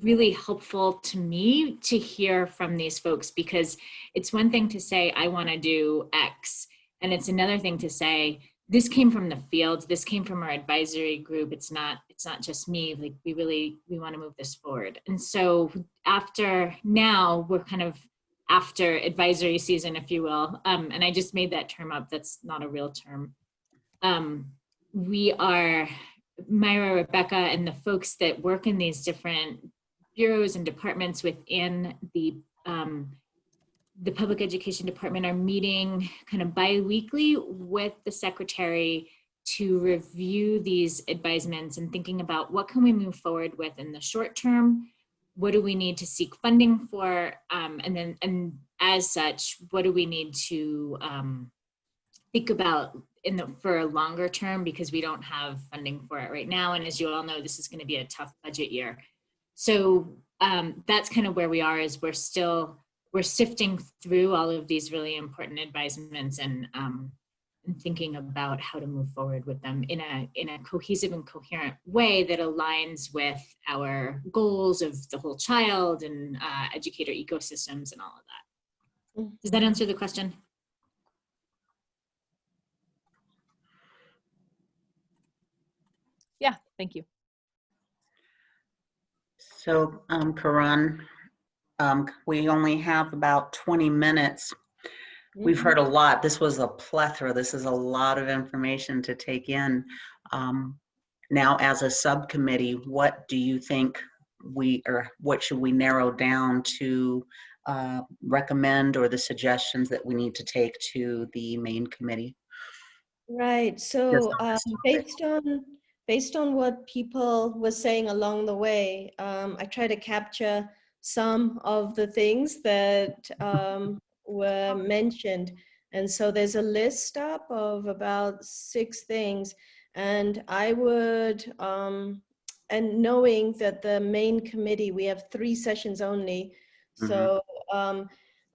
B: really helpful to me to hear from these folks, because it's one thing to say, I want to do X, and it's another thing to say, this came from the field, this came from our advisory group. It's not just me, like we want to move this forward. And so now we're kind of after advisory season, if you will. And I just made that term up, that's not a real term. We are, Mayra, Rebecca, and the folks that work in these different bureaus and departments within the public education department are meeting kind of bi-weekly with the secretary to review these advisements and thinking about what can we move forward with in the short term, what do we need to seek funding for, and as such, what do we need to think about for a longer term, because we don't have funding for it right now. And as you all know, this is going to be a tough budget year. So that's kind of where we are, is we're sifting through all of these really important advisements and thinking about how to move forward with them in a cohesive and coherent way that aligns with our goals of the whole child and educator ecosystems and all of that. Does that answer the question?
I: Yeah, thank you.
H: So, Karan, we only have about 20 minutes. We've heard a lot. This was a plethora. This is a lot of information to take in. Now, as a subcommittee, what do you think what should we narrow down to recommend, or the suggestions that we need to take to the main committee?
E: Right. So based on what people were saying along the way, I try to capture some of the things that were mentioned. And so there's a list up of about 6 things. And I would, and knowing that the main committee, we have 3 sessions only. So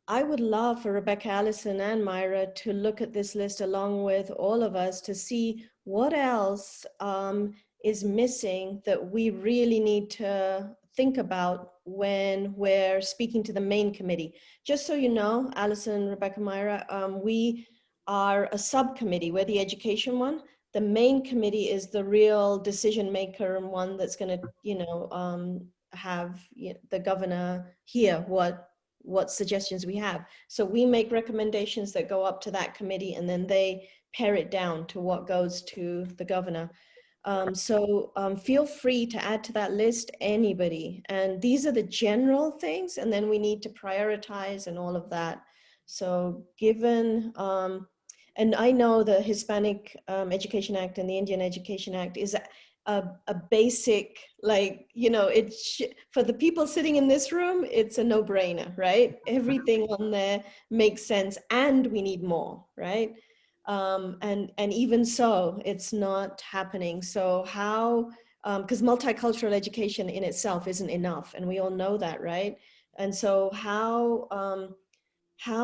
E: I would love for Rebecca, Allison, and Mayra to look at this list along with all of us to see what else is missing that we really need to think about when we're speaking to the main committee. Just so you know, Allison, Rebecca, Mayra, we are a subcommittee. We're the education one. The main committee is the real decision maker and one that's going to, have the governor hear what suggestions we have. So we make recommendations that go up to that committee, and then they pare it down to what goes to the governor. Feel free to add to that list, anybody. And these are the general things, and then we need to prioritize and all of that. So given, and I know the Hispanic Education Act and the Indian Education Act is a basic, like, it's for the people sitting in this room, it's a no-brainer, right? Everything on there makes sense, and we need more, right? And even so, it's not happening. So how, because multicultural education in itself isn't enough, and we all know that, right? And so how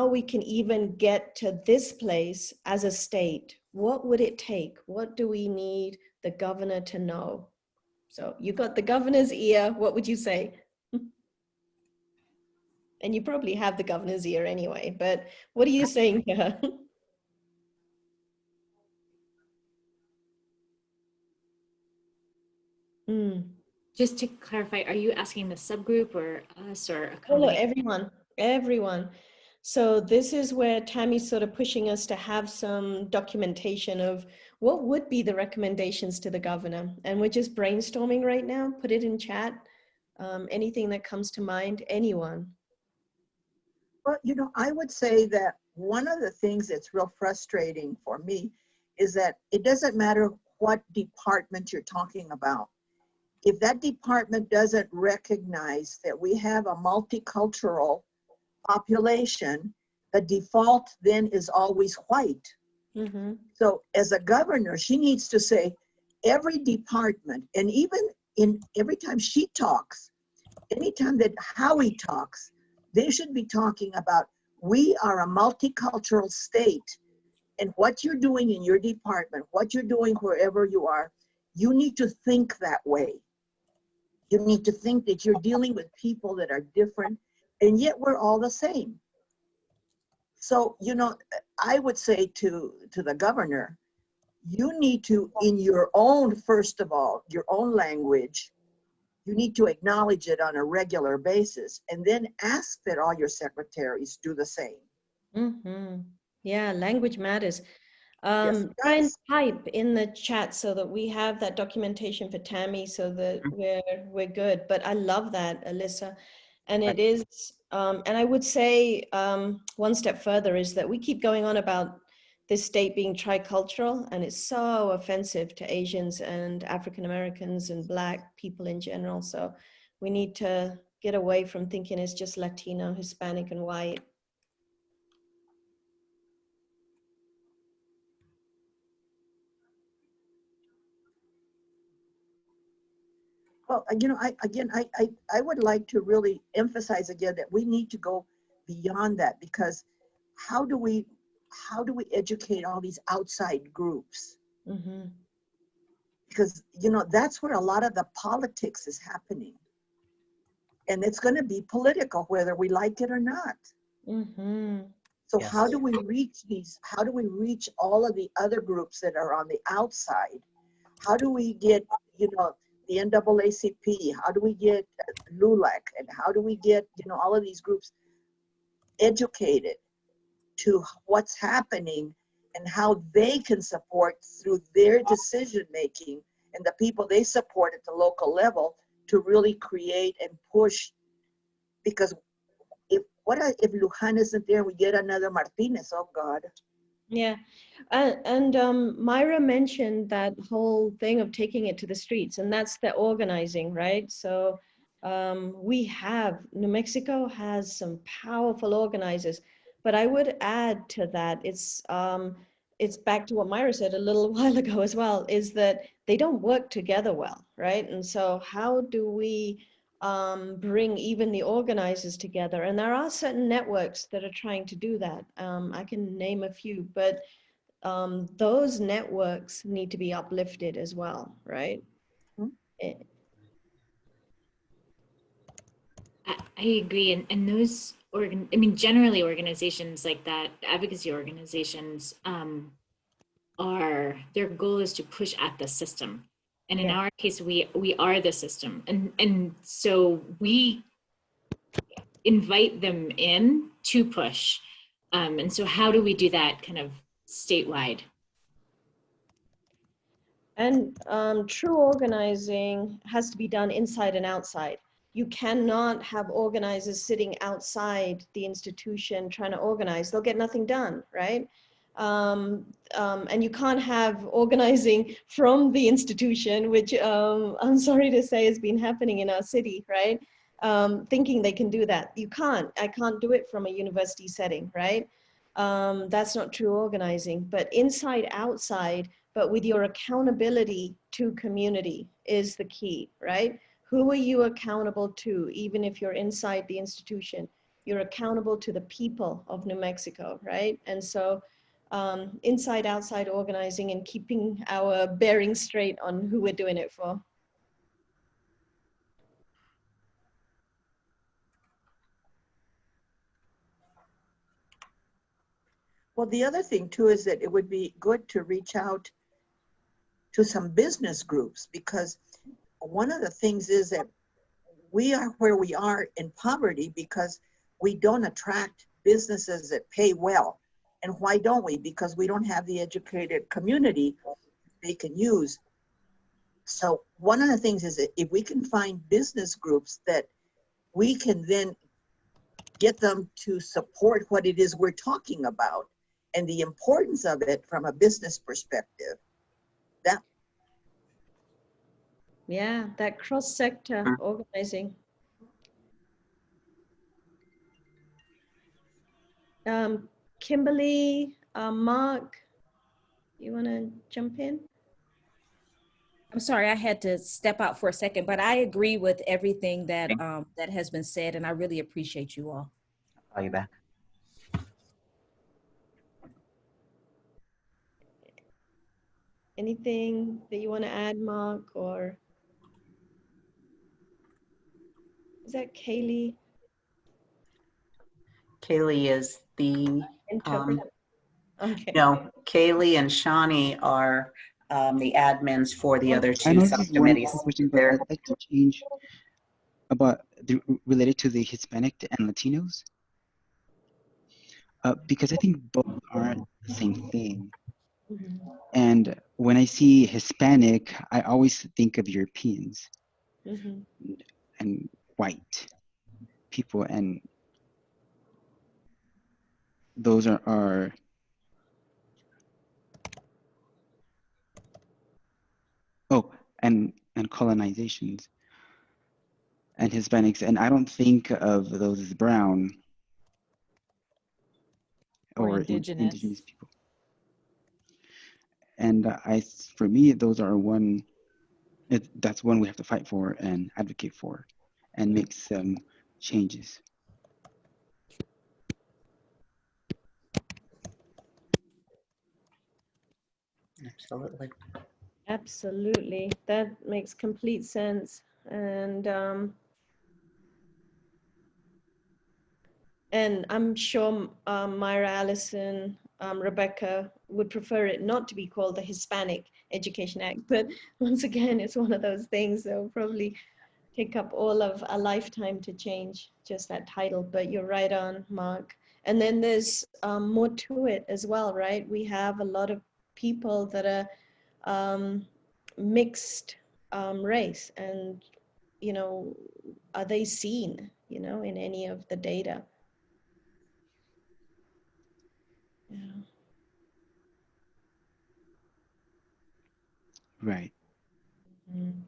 E: we can even get to this place as a state, what would it take? What do we need the governor to know? So you got the governor's ear, what would you say? And you probably have the governor's ear anyway, but what are you saying to her?
B: Just to clarify, are you asking the subgroup or us or a
E: Oh,
B: combination?
E: everyone. So this is where Tammy's sort of pushing us to have some documentation of what would be the recommendations to the governor. And we're just brainstorming right now. Put it in chat. Anything that comes to mind, anyone.
F: Well, you know, I would say that one of the things that's real frustrating for me is that it doesn't matter what department you're talking about. If that department doesn't recognize that we have a multicultural population, the default then is always white.
E: Mm-hmm.
F: So as a governor, she needs to say every department, and even in every time she talks, anytime that Howie talks, they should be talking about we are a multicultural state, and what you're doing in your department, what you're doing wherever you are, you need to think that way. You need to think that you're dealing with people that are different, and yet we're all the same. So, you know, I would say to the governor, you need to, in your own, first of all, your own language, you need to acknowledge it on a regular basis, and then ask that all your secretaries do the same.
E: Mm-hmm. Yeah, language matters.
F: Yes,
E: Try and type in the chat so that we have that documentation for Tammy so that we're good. But I love that, Alyssa. And it is, and I would say one step further is that we keep going on about this state being tricultural, and it's so offensive to Asians and African Americans and Black people in general. So we need to get away from thinking it's just Latino, Hispanic, and white.
F: Well, you know, I would like to really emphasize again that we need to go beyond that, because how do we educate all these outside groups?
E: Mm-hmm.
F: Because, you know, that's where a lot of the politics is happening. And it's going to be political, whether we like it or not.
E: Mm-hmm.
F: So
H: Yes.
F: how do we reach all of the other groups that are on the outside? How do we get, you know, the NAACP? How do we get LULAC? And how do we get, you know, all of these groups educated to what's happening and how they can support through their decision making and the people they support at the local level to really create and push? Because if Luján isn't there, we get another Martinez. Oh God.
E: Yeah, and Mayra mentioned that whole thing of taking it to the streets, and that's the organizing, right? So New Mexico has some powerful organizers, but I would add to that, it's back to what Mayra said a little while ago as well, is that they don't work together well, right? And so how do we bring even the organizers together? And there are certain networks that are trying to do that. I can name a few, but those networks need to be uplifted as well, right?
F: Mm-hmm.
B: I agree. And those, generally organizations like that, advocacy organizations, their goal is to push at the system. And in our case, we are the system. And so we invite them in to push. And so how do we do that kind of statewide?
E: And true organizing has to be done inside and outside. You cannot have organizers sitting outside the institution trying to organize. They'll get nothing done, right? And you can't have organizing from the institution, which I'm sorry to say has been happening in our city, right? Thinking they can do that. You can't. I can't do it from a university setting, right? That's not true organizing. But inside, outside, but with your accountability to community is the key, right? Who are you accountable to, even if you're inside the institution? You're accountable to the people of New Mexico, right? And so inside, outside organizing and keeping our bearings straight on who we're doing it for.
F: Well, the other thing too is that it would be good to reach out to some business groups, because one of the things is that we are where we are in poverty because we don't attract businesses that pay well. And why don't we? Because we don't have the educated community they can use. So one of the things is that if we can find business groups that we can then get them to support what it is we're talking about and the importance of it from a business perspective.
E: Yeah, that cross-sector organizing. Kimberly, Mark, you want to jump in?
G: I'm sorry, I had to step out for a second, but I agree with everything that that has been said, and I really appreciate you all.
H: I'll call you back.
E: Anything that you want to add, Mark, or is that Kaylee?
H: Kaylee is the,
E: Interpreter. Okay.
H: no, Kaylee and Shawnee are the admins for the other
J: I
H: two
J: know this is one
H: subcommittees.
J: question, but I'd like to change about related to the Hispanic and Latinos, because I think both aren't the same thing.
E: Mhm.
J: And when I see Hispanic, I always think of Europeans
E: Mhm.
J: and white people, and those are oh, and colonizations and Hispanics, and I don't think of those as brown
I: Or
J: or
I: indigenous.
J: people. And for me, those are that's one we have to fight for and advocate for and make some changes.
H: Absolutely.
E: Absolutely. That makes complete sense. And I'm sure Mayra, Allison, Rebecca would prefer it not to be called the Hispanic Education Act. But once again, it's one of those things that will probably take up all of a lifetime to change just that title. But you're right on, Mark. And then there's more to it as well, right? We have a lot of people that are mixed race, and, you know, are they seen, you know, in any of the data? Yeah.
J: Right.
E: Mm.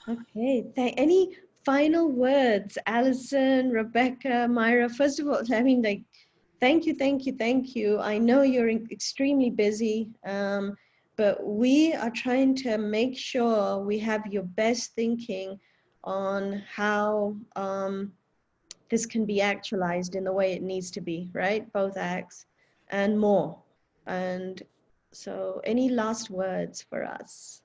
E: Okay. Any final words, Allison, Rebecca, Mayra? First of all, I mean, like, thank you, thank you, thank you. I know you're extremely busy, but we are trying to make sure we have your best thinking on how this can be actualized in the way it needs to be, right? Both acts and more. And so any last words for us?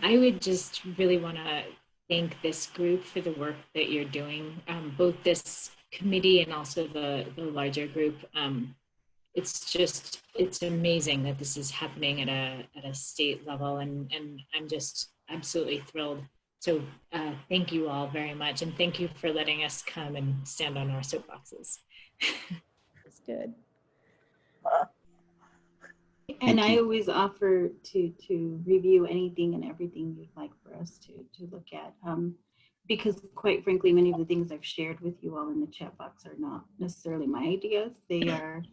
B: I would just really want to thank this group for the work that you're doing, both this committee and also the larger group. It's amazing that this is happening at a state level, and I'm just absolutely thrilled. So thank you all very much, and thank you for letting us come and stand on our soapboxes.
E: That's good.
C: And
J: Thank
C: I
J: you.
C: always offer to review anything and everything you'd like for us to look at. Because quite frankly, many of the things I've shared with you all in the chat box are not necessarily my ideas. They are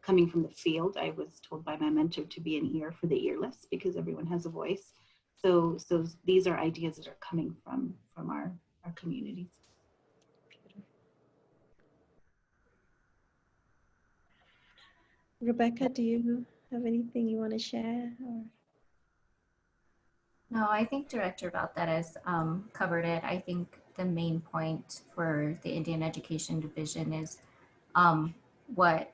C: coming from the field. I was told by my mentor to be an ear for the earless because everyone has a voice. So these are ideas that are coming from our communities.
E: Rebecca, do you have anything you want to share? Or?
D: No, I think Director Valtierrez covered it. I think the main point for the Indian Education Division is what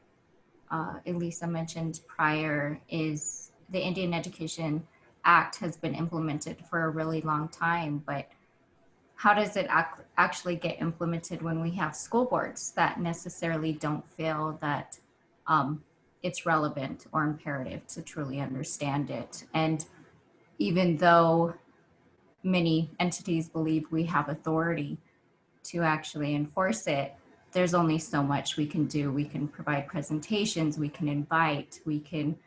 D: Elisa mentioned prior is the Indian Education Act has been implemented for a really long time, but how does it actually get implemented when we have school boards that necessarily don't feel that it's relevant or imperative to truly understand it? And even though many entities believe we have authority to actually enforce it, there's only so much we can do. We can provide presentations, we can invite, we can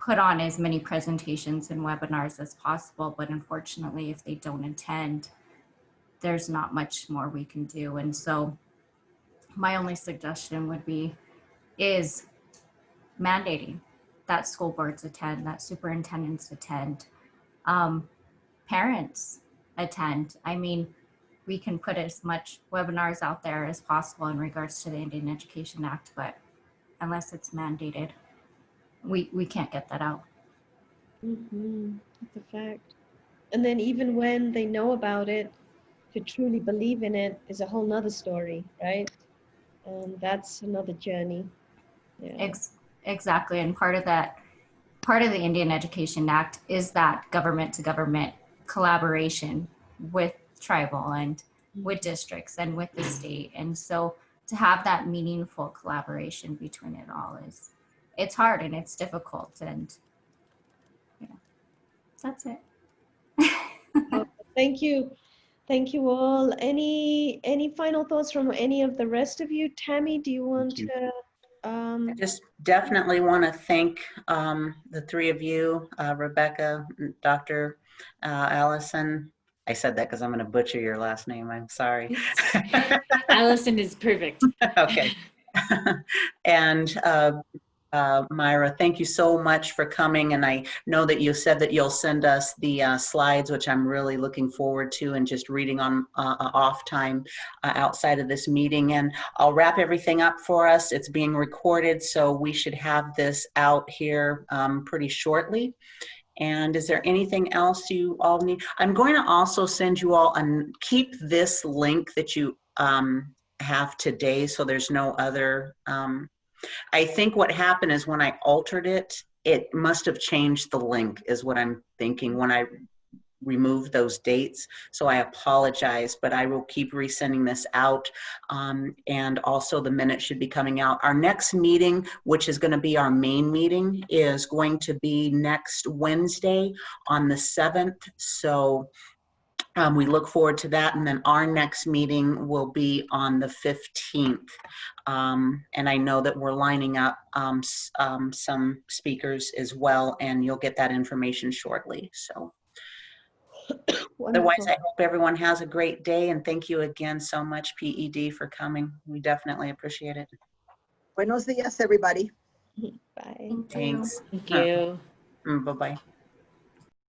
D: put on as many presentations and webinars as possible, but unfortunately, if they don't attend, there's not much more we can do. And so my only suggestion would be is mandating that school boards attend, that superintendents attend, parents attend. I mean, we can put as much webinars out there as possible in regards to the Indian Education Act, but unless it's mandated, we can't get that out.
E: That's a fact. And then even when they know about it, to truly believe in it is a whole nother story, right? And that's another journey. Yeah.
D: Exactly. And part of the Indian Education Act is that government to government collaboration with tribal and with districts and with the state. And so to have that meaningful collaboration between it all it's hard and it's difficult, and that's it.
E: Well, thank you all. Any final thoughts from any of the rest of you? Tammy, do you want to
H: I just definitely want to thank the three of you, Rebecca, Dr. Allison. I said that because I'm going to butcher your last name. I'm sorry.
B: Allison is perfect.
H: Okay. And Mayra, thank you so much for coming. And I know that you said that you'll send us the slides, which I'm really looking forward to, and just reading on off time outside of this meeting. And I'll wrap everything up for us. It's being recorded, so we should have this out here pretty shortly. And is there anything else you all need? I'm going to also send you all and keep this link that you have today, so there's no other I think what happened is when I altered it, it must have changed the link, is what I'm thinking, when I removed those dates. So I apologize, but I will keep resending this out. And also the minutes should be coming out. Our next meeting, which is going to be our main meeting, is going to be next Wednesday on the 7th. So we look forward to that. And then our next meeting will be on the 15th. And I know that we're lining up some speakers as well, and you'll get that information shortly. So otherwise, I hope everyone has a great day. And thank you again so much, PED, for coming. We definitely appreciate it.
F: Buenos dias, everybody.
E: Bye.
D: Thank you.
H: Thanks.
B: Thank you.
H: Bye-bye.